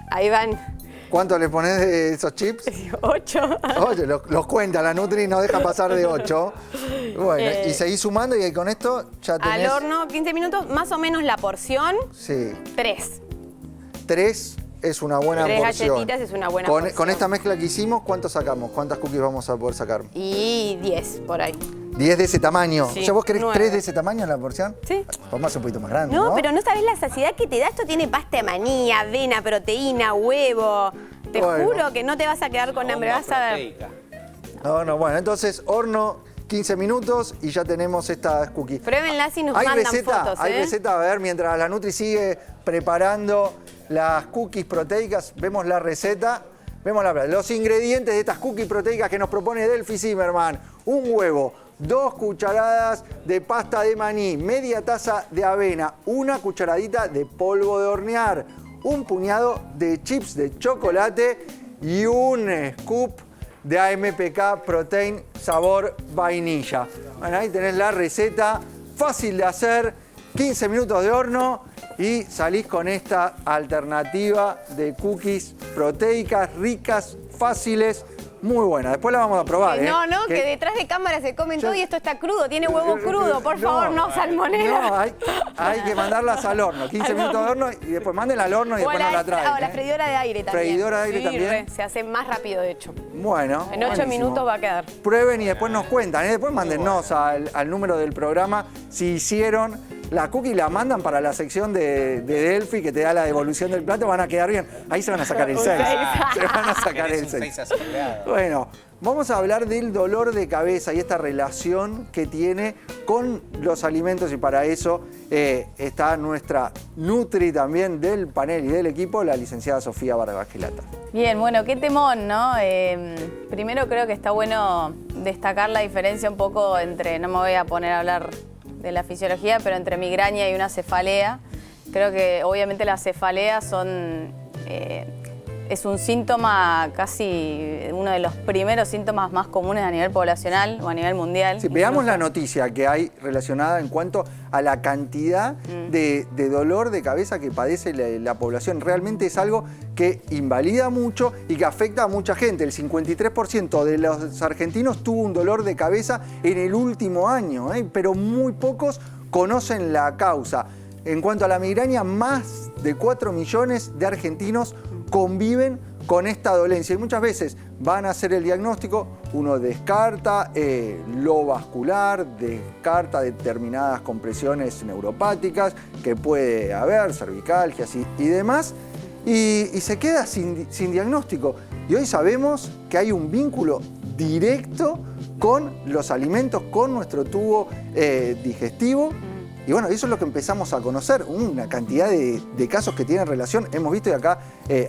C: ahí van.
A: ¿Cuánto le pones de esos chips?
C: 8.
A: Oye, los cuenta, la Nutri no deja pasar de 8. Bueno, y seguís sumando y con esto ya tenés...
C: Al horno 15 minutos, más o menos la porción,
A: sí.
C: 3.
A: 3 es una buena porción.
C: 3 galletitas es una buena porción.
A: Con esta mezcla que hicimos, ¿cuánto sacamos? ¿Cuántas cookies vamos a poder sacar?
C: Y 10, por ahí.
A: 10 de ese tamaño.
C: Sí,
A: O sea, ¿vos querés
C: 9.
A: 3 de ese tamaño en la porción?
C: Sí.
A: Vamos un poquito más grande,
C: No,
A: ¿no?
C: pero no sabés la saciedad que te da. Esto tiene pasta de maní, avena, proteína, huevo. Te juro que no te vas a quedar con hambre. Vas a ver.
A: No, bueno, entonces horno 15 minutos y ya tenemos estas cookies.
C: Pruébenlas y nos
A: ¿Hay
C: mandan
A: receta?
C: fotos,
A: Hay receta, a ver, mientras la Nutri sigue preparando las cookies proteicas, vemos la receta. Vemos los ingredientes de estas cookies proteicas que nos propone Delphi Zimmerman. Un huevo, 2 cucharadas de pasta de maní, media taza de avena, 1 cucharadita de polvo de hornear, un puñado de chips de chocolate y un scoop de AMPK Protein sabor vainilla. Bueno, ahí tenés la receta, fácil de hacer, 15 minutos de horno y salís con esta alternativa de cookies proteicas, ricas, fáciles, muy buenas. Después la vamos a probar.
C: No, que detrás de cámara se comen todo y esto está crudo, tiene huevo crudo, por favor, no salmonela.
A: No, hay que mandarlas al horno, 15 minutos de horno y después mándenla al horno y después nos la traen.
C: O la freidora de aire también.
A: Freidora de aire
C: Sí,
A: también.
C: Se hace más rápido, de hecho.
A: Bueno,
C: En 8
A: buenísimo.
C: minutos va a quedar.
A: Prueben y después nos cuentan. Después mándennos al número del programa si hicieron la cookie, la mandan para la sección de Delphi que te da la devolución del plato, van a quedar bien. Ahí se van a sacar el 6. Se van a sacar el 6. Bueno, vamos a hablar del dolor de cabeza y esta relación que tiene con los alimentos y para eso está nuestra Nutri también del panel y del equipo, la licenciada Sofía Vargas Gelata.
D: Bien, bueno, qué temón, ¿no? Primero creo que está bueno destacar la diferencia un poco entre, no me voy a poner a hablar de la fisiología, pero entre migraña y una cefalea. Creo que obviamente las cefaleas es un síntoma casi, uno de los primeros síntomas más comunes a nivel poblacional o a nivel mundial.
A: Sí, veamos la noticia que hay relacionada en cuanto a la cantidad de dolor de cabeza que padece la población. Realmente es algo que invalida mucho y que afecta a mucha gente. El 53% de los argentinos tuvo un dolor de cabeza en el último año, pero muy pocos conocen la causa. En cuanto a la migraña, más de 4 millones de argentinos conviven con esta dolencia y muchas veces van a hacer el diagnóstico, uno descarta lo vascular, descarta determinadas compresiones neuropáticas que puede haber, cervicalgias y demás, y se queda sin diagnóstico. Y hoy sabemos que hay un vínculo directo con los alimentos, con nuestro tubo digestivo. Y bueno, eso es lo que empezamos a conocer, una cantidad de casos que tienen relación. Hemos visto y acá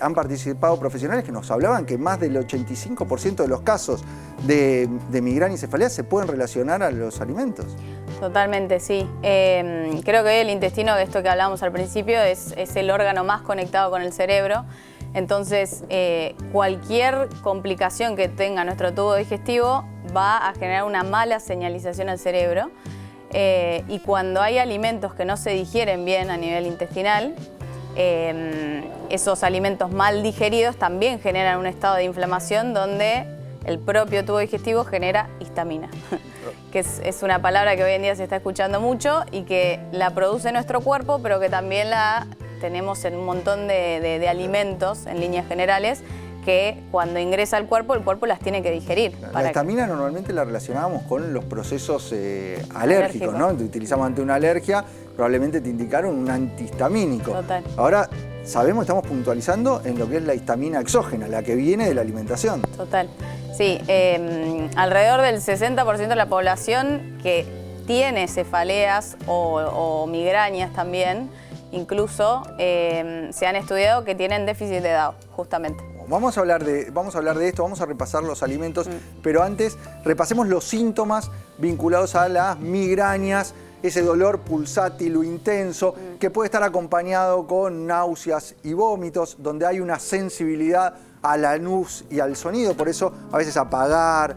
A: han participado profesionales que nos hablaban que más del 85% de los casos de migraña y cefalea se pueden relacionar a los alimentos.
D: Totalmente, sí. Creo que hoy el intestino, de esto que hablábamos al principio, es el órgano más conectado con el cerebro. Entonces, cualquier complicación que tenga nuestro tubo digestivo va a generar una mala señalización al cerebro. Y cuando hay alimentos que no se digieren bien a nivel intestinal, esos alimentos mal digeridos también generan un estado de inflamación donde el propio tubo digestivo genera histamina, que es una palabra que hoy en día se está escuchando mucho y que la produce nuestro cuerpo, pero que también la tenemos en un montón de alimentos en líneas generales, que cuando ingresa al cuerpo, el cuerpo las tiene que digerir.
A: La histamina normalmente la relacionábamos con los procesos alérgicos, ¿no? Te utilizamos ante una alergia, probablemente te indicaron un antihistamínico.
D: Total.
A: Ahora sabemos, estamos puntualizando en lo que es la histamina exógena, la que viene de la alimentación.
D: Total. Sí, alrededor del 60% de la población que tiene cefaleas o migrañas también, incluso se han estudiado que tienen déficit de DAO, justamente.
A: Vamos a hablar de esto, vamos a repasar los alimentos, pero antes repasemos los síntomas vinculados a las migrañas, ese dolor pulsátil o intenso que puede estar acompañado con náuseas y vómitos, donde hay una sensibilidad a la luz y al sonido, por eso a veces apagar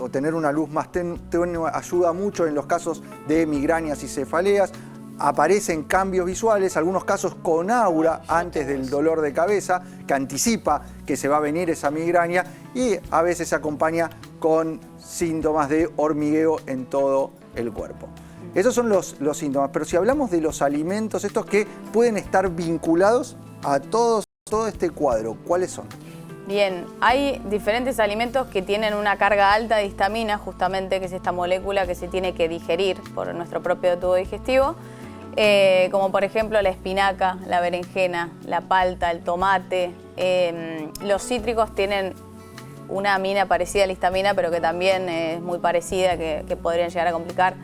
A: o tener una luz más tenue ayuda mucho en los casos de migrañas y cefaleas. Aparecen cambios visuales, algunos casos con aura antes del dolor de cabeza, que anticipa que se va a venir esa migraña y a veces se acompaña con síntomas de hormigueo en todo el cuerpo. Esos son los síntomas, pero si hablamos de los alimentos, estos que pueden estar vinculados a todo este cuadro, ¿cuáles son?
D: Bien, hay diferentes alimentos que tienen una carga alta de histamina, justamente que es esta molécula que se tiene que digerir por nuestro propio tubo digestivo. Como por ejemplo la espinaca, la berenjena, la palta, el tomate. Los cítricos tienen una amina parecida a la histamina, pero que también es muy parecida, que podrían llegar a complicar.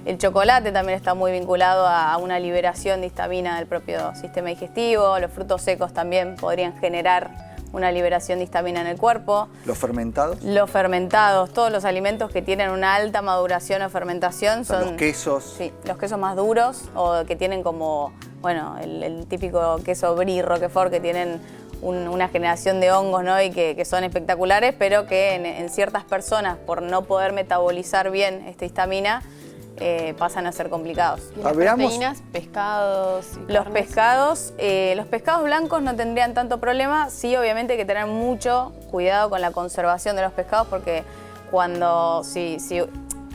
D: El chocolate también está muy vinculado a una liberación de histamina del propio sistema digestivo. Los frutos secos también podrían generar una liberación de histamina en el cuerpo.
A: ¿Los fermentados?
D: Los fermentados, todos los alimentos que tienen una alta maduración o fermentación son...
A: Los quesos.
D: Sí, los quesos más duros o que tienen como, bueno, el típico queso brie, roquefort, que tienen una generación de hongos, ¿no? Y que son espectaculares, pero que en ciertas personas, por no poder metabolizar bien esta histamina, pasan a ser complicados.
C: ¿Y las proteínas, pescados y
D: los
C: carnes?
D: Los pescados blancos no tendrían tanto problema. Sí, obviamente hay que tener mucho cuidado con la conservación de los pescados, porque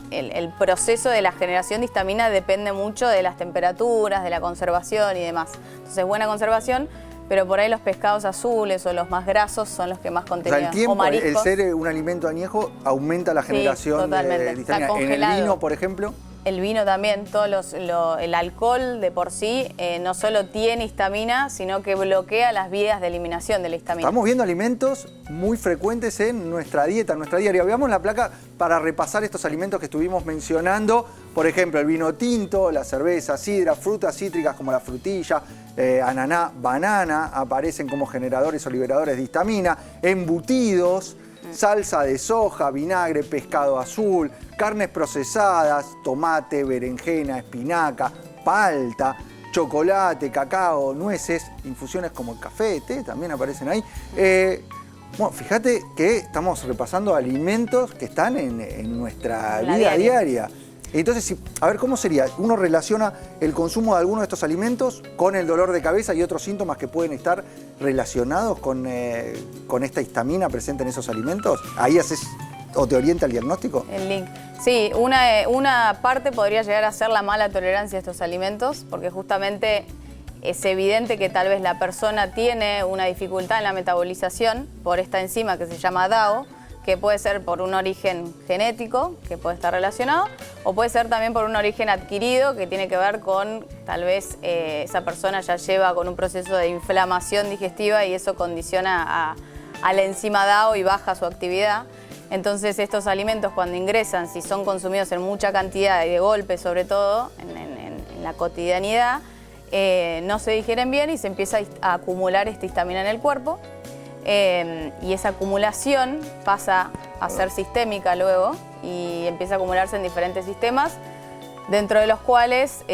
D: el proceso de la generación de histamina depende mucho de las temperaturas, de la conservación y demás. Entonces, buena conservación, pero por ahí los pescados azules o los más grasos son los que más contenido.
A: O sea, el tiempo,
D: o mariscos.
A: el ser un alimento añejo aumenta la generación de histamina. En el vino, por ejemplo.
D: El vino también, el alcohol de por sí no solo tiene histamina, sino que bloquea las vías de eliminación de la histamina.
A: Estamos viendo alimentos muy frecuentes en nuestra dieta, en nuestra diaria. Veamos la placa para repasar estos alimentos que estuvimos mencionando. Por ejemplo, el vino tinto, la cerveza, sidra, frutas cítricas como la frutilla, ananá, banana, aparecen como generadores o liberadores de histamina. Embutidos, salsa de soja, vinagre, pescado azul, carnes procesadas, tomate, berenjena, espinaca, palta, chocolate, cacao, nueces, infusiones como el café, té, también aparecen ahí. Bueno, fíjate que estamos repasando alimentos que están en nuestra vida diaria. Entonces, a ver, ¿cómo sería? Uno relaciona el consumo de alguno de estos alimentos con el dolor de cabeza y otros síntomas que pueden estar relacionados con esta histamina presente en esos alimentos. ¿Ahí haces o te orienta el diagnóstico?
D: El link. Sí, una parte podría llegar a ser la mala tolerancia a estos alimentos, porque justamente es evidente que tal vez la persona tiene una dificultad en la metabolización por esta enzima que se llama DAO, que puede ser por un origen genético, que puede estar relacionado, o puede ser también por un origen adquirido, que tiene que ver con, tal vez, esa persona ya lleva con un proceso de inflamación digestiva y eso condiciona a la enzima DAO y baja su actividad. Entonces, estos alimentos cuando ingresan, si son consumidos en mucha cantidad y de golpe, sobre todo, en la cotidianidad, no se digieren bien y se empieza a acumular esta histamina en el cuerpo. Y esa acumulación pasa a ser sistémica luego y empieza a acumularse en diferentes sistemas, dentro de los cuales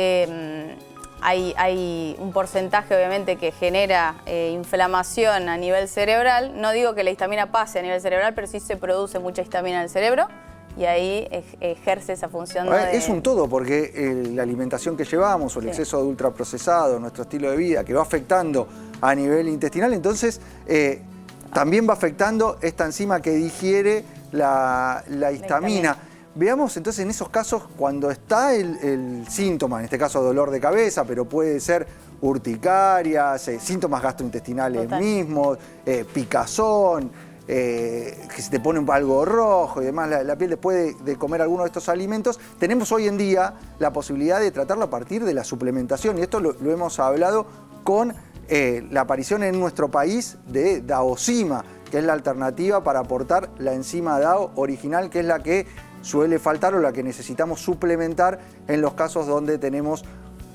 D: hay un porcentaje obviamente que genera inflamación a nivel cerebral. No digo que la histamina pase a nivel cerebral, pero sí se produce mucha histamina en el cerebro y ahí ejerce esa función
A: Es un todo, porque la alimentación que llevamos o el exceso de ultraprocesado, nuestro estilo de vida, que va afectando a nivel intestinal, entonces también va afectando esta enzima que digiere la histamina. Veamos entonces en esos casos cuando está el síntoma, en este caso dolor de cabeza, pero puede ser urticarias, síntomas gastrointestinales mismos, picazón, que se te pone algo rojo y demás, la piel después de comer alguno de estos alimentos. Tenemos hoy en día la posibilidad de tratarlo a partir de la suplementación y esto lo hemos hablado con la aparición en nuestro país de Daosima, que es la alternativa para aportar la enzima DAO original, que es la que suele faltar o la que necesitamos suplementar en los casos donde tenemos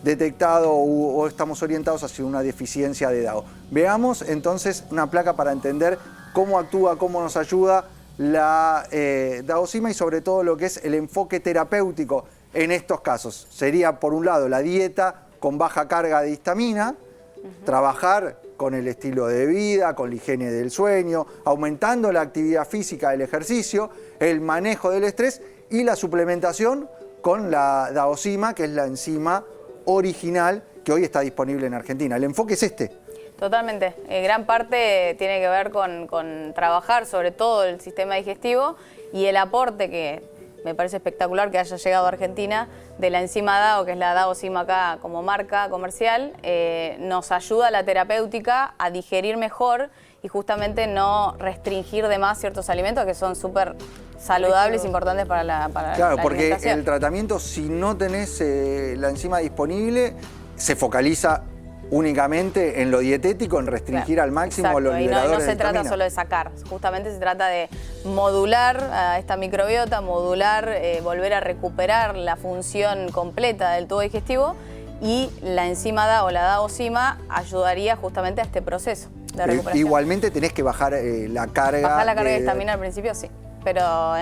A: detectado o estamos orientados hacia una deficiencia de DAO. Veamos entonces una placa para entender cómo actúa, cómo nos ayuda la Daosima y sobre todo lo que es el enfoque terapéutico en estos casos. Sería por un lado la dieta con baja carga de histamina, trabajar con el estilo de vida, con la higiene del sueño, aumentando la actividad física, el ejercicio, el manejo del estrés y la suplementación con la Daosima, que es la enzima original que hoy está disponible en Argentina. El enfoque es este.
D: Totalmente. Gran parte tiene que ver con trabajar sobre todo el sistema digestivo y el aporte que me parece espectacular que haya llegado a Argentina de la enzima DAO, que es la Daosima acá como marca comercial, nos ayuda a la terapéutica a digerir mejor y justamente no restringir de más ciertos alimentos que son súper saludables, importantes para la
A: Claro, porque
D: alimentación.
A: el tratamiento, si no tenés la enzima disponible, se focaliza únicamente en lo dietético, en restringir al máximo
D: Exacto,
A: los
D: y
A: liberadores
D: no se
A: de
D: trata
A: histamina.
D: solo de sacar, justamente se trata de modular a esta microbiota, modular, volver a recuperar la función completa del tubo digestivo, y la enzima DA o la DAO-cima ayudaría justamente a este proceso de recuperación.
A: Igualmente tenés que bajar la carga.
D: Bajar la carga de histamina al principio, sí, pero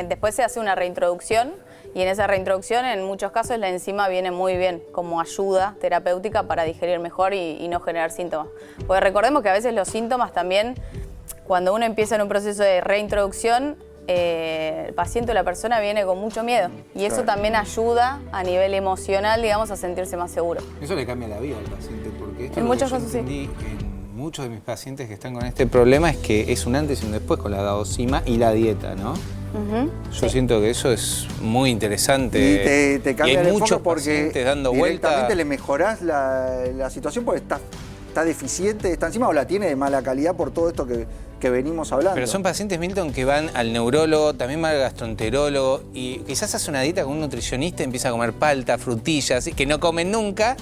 D: después se hace una reintroducción, y en esa reintroducción en muchos casos la enzima viene muy bien como ayuda terapéutica para digerir mejor y no generar síntomas. Porque recordemos que a veces los síntomas también, cuando uno empieza en un proceso de reintroducción, el paciente o la persona viene con mucho miedo, y eso también ayuda a nivel emocional, digamos, a sentirse más seguro.
B: Eso le cambia la vida al paciente, porque esto
D: En
B: es lo que
D: muchos
B: yo
D: casos sí.
B: entendí en muchos de mis pacientes que están con este problema, es que es un antes y un después con la DAO-cima y la dieta, ¿no? Yo siento que eso es muy interesante.
A: Y te cambia
B: y hay
A: el
B: muchos
A: enfoque porque
B: pacientes dando
A: directamente
B: vuelta.
A: le mejorás la situación porque está deficiente, está encima o la tiene de mala calidad por todo esto que venimos hablando.
B: Pero son pacientes, Milton, que van al neurólogo, también van al gastroenterólogo, y quizás hace una dieta con un nutricionista y empieza a comer palta, frutillas, que no comen nunca,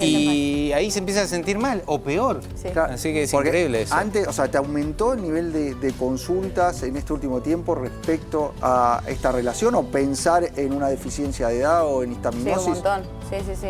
B: y ahí se empieza a sentir mal, o peor.
D: Sí.
A: Claro,
B: Así que es
A: porque
B: increíble eso.
A: Antes, o sea, ¿te aumentó el nivel de consultas en este último tiempo respecto a esta relación o pensar en una deficiencia de edad o en
D: Sí,
A: histaminosis?
D: un montón, sí.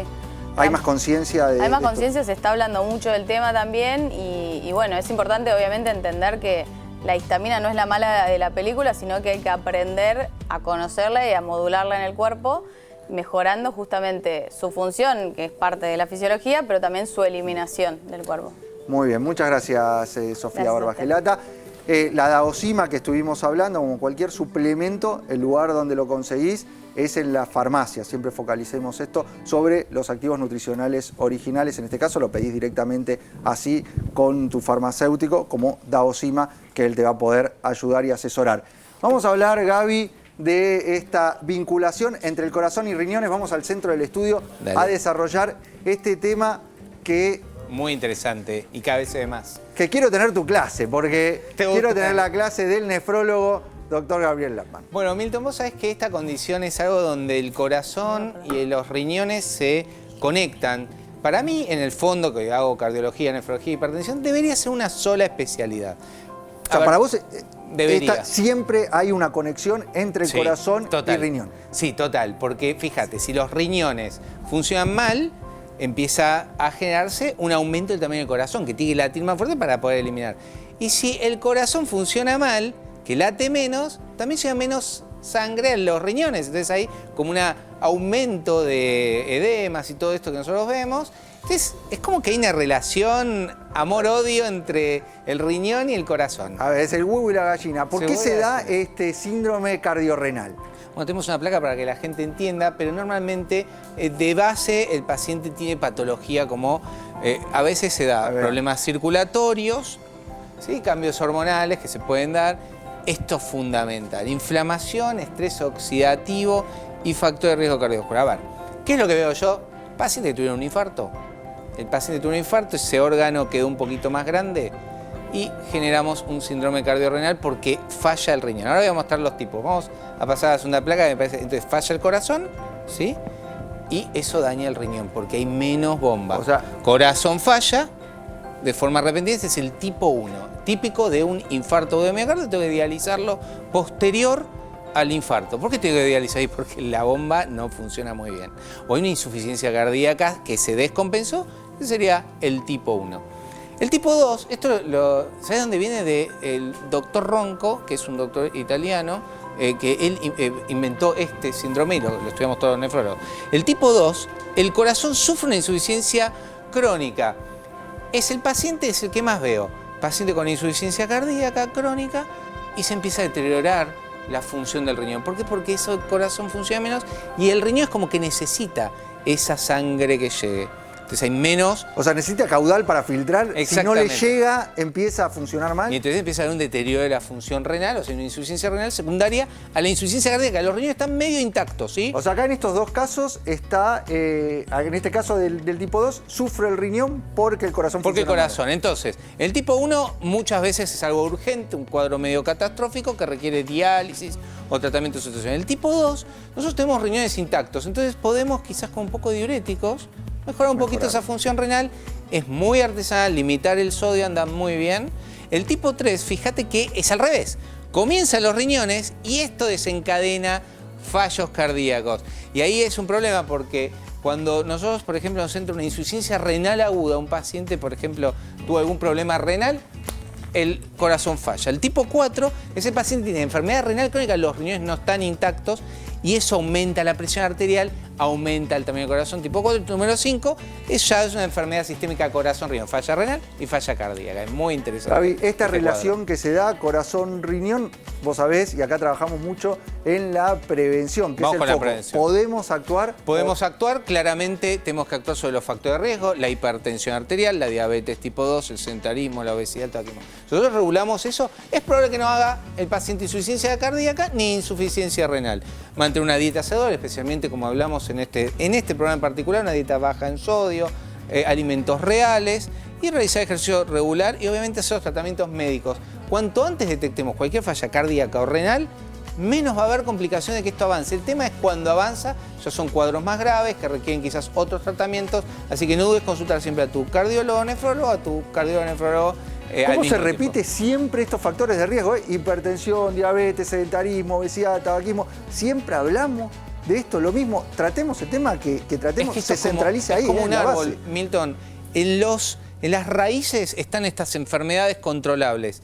A: ¿Hay más conciencia de
D: Hay más
A: esto?
D: conciencia, se está hablando mucho del tema también, y bueno, es importante obviamente entender que la histamina no es la mala de la película, sino que hay que aprender a conocerla y a modularla en el cuerpo, mejorando justamente su función, que es parte de la fisiología, pero también su eliminación del cuerpo.
A: Muy bien, muchas gracias, Sofía
D: Gracias a
A: Barbagelata. La DAO-cima que estuvimos hablando, como cualquier suplemento, el lugar donde lo conseguís es en la farmacia. Siempre focalicemos esto sobre los activos nutricionales originales. En este caso lo pedís directamente así con tu farmacéutico como DAO-cima, que él te va a poder ayudar y asesorar. Vamos a hablar, Gaby, de esta vinculación entre el corazón y riñones. Vamos al centro del estudio a desarrollar este tema que
B: Muy interesante, y cada vez se ve más.
A: quiero tener tu clase, porque
B: ¿Te
A: quiero
B: gusta?
A: tener la clase del nefrólogo, doctor Gabriel Lapman.
B: Bueno, Milton, vos sabés que esta condición es algo donde el corazón y los riñones se conectan. Para mí, en el fondo, que hago cardiología, nefrología y hipertensión, debería ser una sola especialidad.
A: O sea, para vos
B: debería.
A: siempre hay una conexión entre el
B: Sí,
A: corazón
B: total.
A: y riñón.
B: Sí, total, porque fíjate, si los riñones funcionan mal, empieza a generarse un aumento del tamaño del corazón, que tiene que latir más fuerte para poder eliminar. Y si el corazón funciona mal, que late menos, también llega menos sangre a los riñones. Entonces hay como un aumento de edemas y todo esto que nosotros vemos. Entonces es como que hay una relación amor-odio entre el riñón y el corazón.
A: A ver, es el huevo y la gallina. ¿Por
B: Se
A: qué
B: vuelve
A: se da
B: así.
A: este síndrome cardiorrenal?
B: Bueno, tenemos una placa para que la gente entienda, pero normalmente de base el paciente tiene patología como a veces se da problemas circulatorios, ¿sí? Cambios hormonales que se pueden dar. Esto es fundamental. Inflamación, estrés oxidativo y factor de riesgo cardiovascular. A ver, ¿qué es lo que veo yo? Paciente que tuvieron un infarto. El paciente tuvo un infarto, ese órgano quedó un poquito más grande y generamos un síndrome cardiorrenal porque falla el riñón. Ahora voy a mostrar los tipos. Vamos a pasar a la segunda placa, me parece. Entonces falla el corazón, ¿sí? Y eso daña el riñón porque hay menos bomba.
A: O sea,
B: corazón falla de forma repentina, ese es el tipo 1, típico de un infarto de miocardio. Tengo que dializarlo posterior al infarto. ¿Por qué tengo que dializar ahí? Porque la bomba no funciona muy bien. O hay una insuficiencia cardíaca que se descompensó, ese sería el tipo 1. El tipo 2, ¿sabes dónde viene? Del doctor Ronco, que es un doctor italiano, que él inventó este síndrome y lo estudiamos todos los nefrólogos. El tipo 2, el corazón sufre una insuficiencia crónica. Es el paciente, es el que más veo. Paciente con insuficiencia cardíaca crónica y se empieza a deteriorar la función del riñón. ¿Por qué? Porque eso el corazón funciona menos y el riñón es como que necesita esa sangre que llegue. Entonces hay menos.
A: O sea, necesita caudal para filtrar. Si no le
B: Exactamente.
A: llega, empieza a funcionar mal.
B: Y entonces empieza a haber un deterioro de la función renal, o sea, una insuficiencia renal secundaria a la insuficiencia cardíaca. Los riñones están medio intactos, ¿sí?
A: O sea, acá en estos dos casos está, en este caso del tipo 2, sufre el riñón porque el corazón
B: Porque el
A: funciona mal.
B: corazón. Entonces, el tipo 1 muchas veces es algo urgente, un cuadro medio catastrófico que requiere diálisis o tratamiento de sustitución. El tipo 2, nosotros tenemos riñones intactos, entonces podemos quizás con un poco de diuréticos mejorar un poquito esa función renal es muy artesanal, limitar el sodio anda muy bien. El tipo 3, fíjate que es al revés. Comienzan los riñones y esto desencadena fallos cardíacos. Y ahí es un problema porque cuando nosotros, por ejemplo, nos entra una insuficiencia renal aguda, un paciente, por ejemplo, tuvo algún problema renal, el corazón falla. El tipo 4, ese paciente tiene enfermedad renal crónica, los riñones no están intactos y eso aumenta la presión arterial, aumenta el tamaño del corazón. Tipo 4, número 5, ya es una enfermedad sistémica corazón-riñón, falla renal y falla cardíaca. Es muy interesante.
A: Gaby, esta relación que se da corazón-riñón, vos sabés, y acá trabajamos mucho en la prevención, que
B: Vamos
A: es
B: con
A: el
B: la
A: foco.
B: prevención.
A: ¿Podemos actuar?
B: Podemos actuar, claramente tenemos que actuar sobre los factores de riesgo, la hipertensión arterial, la diabetes tipo 2, el sedentarismo, la obesidad, el tabaquismo. Nosotros regulamos eso, es probable que no haga el paciente insuficiencia cardíaca ni insuficiencia renal. Mantener una dieta saludable, especialmente como hablamos en este programa en particular, una dieta baja en sodio, alimentos reales y realizar ejercicio regular y obviamente hacer los tratamientos médicos. Cuanto antes detectemos cualquier falla cardíaca o renal, menos va a haber complicaciones de que esto avance. El tema es cuando avanza, ya son cuadros más graves que requieren quizás otros tratamientos, así que no dudes consultar siempre a tu cardiólogo, nefrólogo, a tu cardiólogo, nefrólogo.
A: ¿Cómo se repite siempre estos factores de riesgo? Hipertensión, diabetes, sedentarismo, obesidad, tabaquismo. Siempre hablamos de esto, lo mismo. Tratemos el tema que tratemos,
B: que esto
A: se centraliza ahí,
B: es como
A: en
B: un
A: la
B: árbol,
A: base.
B: Milton. En las raíces están estas enfermedades controlables.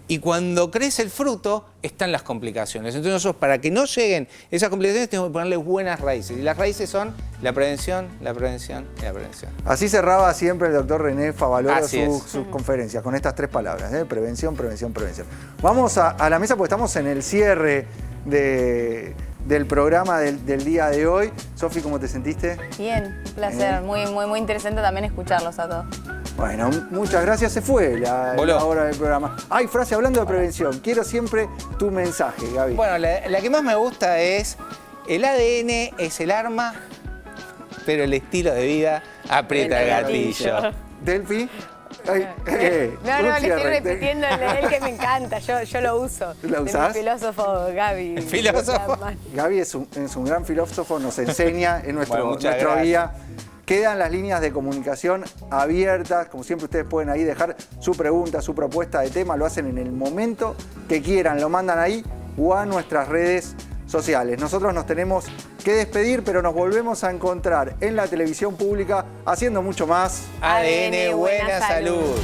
B: Y cuando crece el fruto, están las complicaciones. Entonces nosotros, para que no lleguen esas complicaciones, tenemos que ponerle buenas raíces. Y las raíces son la prevención, la prevención y la prevención.
A: Así cerraba siempre el doctor René Favaloro
B: Así
A: sus conferencias, con estas 3 palabras, prevención, prevención, prevención. Vamos a la mesa porque estamos en el cierre del programa del día de hoy. Sofi, ¿cómo te sentiste?
D: Bien, un placer. Muy interesante también escucharlos a todos.
A: Bueno, muchas gracias. Se fue la
B: Voló.
A: hora del programa. Ay, frase, hablando de prevención, quiero siempre tu mensaje, Gaby.
B: Bueno, la que más me gusta es: el ADN es el arma, pero el estilo de vida aprieta el gatillo.
A: Delphi. Ay,
C: No, le estoy
A: cierre.
C: repitiendo el de él que me encanta, yo lo uso.
A: ¿Lo
C: De
A: usás?
C: mi filósofo Gaby.
B: ¿El filósofo?
A: Gaby es un gran filósofo, nos enseña, es nuestro,
B: Bueno, muchas
A: nuestro
B: gracias.
A: guía. Quedan las líneas de comunicación abiertas, como siempre ustedes pueden ahí dejar su pregunta, su propuesta de tema, lo hacen en el momento que quieran, lo mandan ahí o a nuestras redes sociales. Nosotros nos tenemos que despedir, pero nos volvemos a encontrar en la televisión pública haciendo mucho más.
B: ADN, buena salud.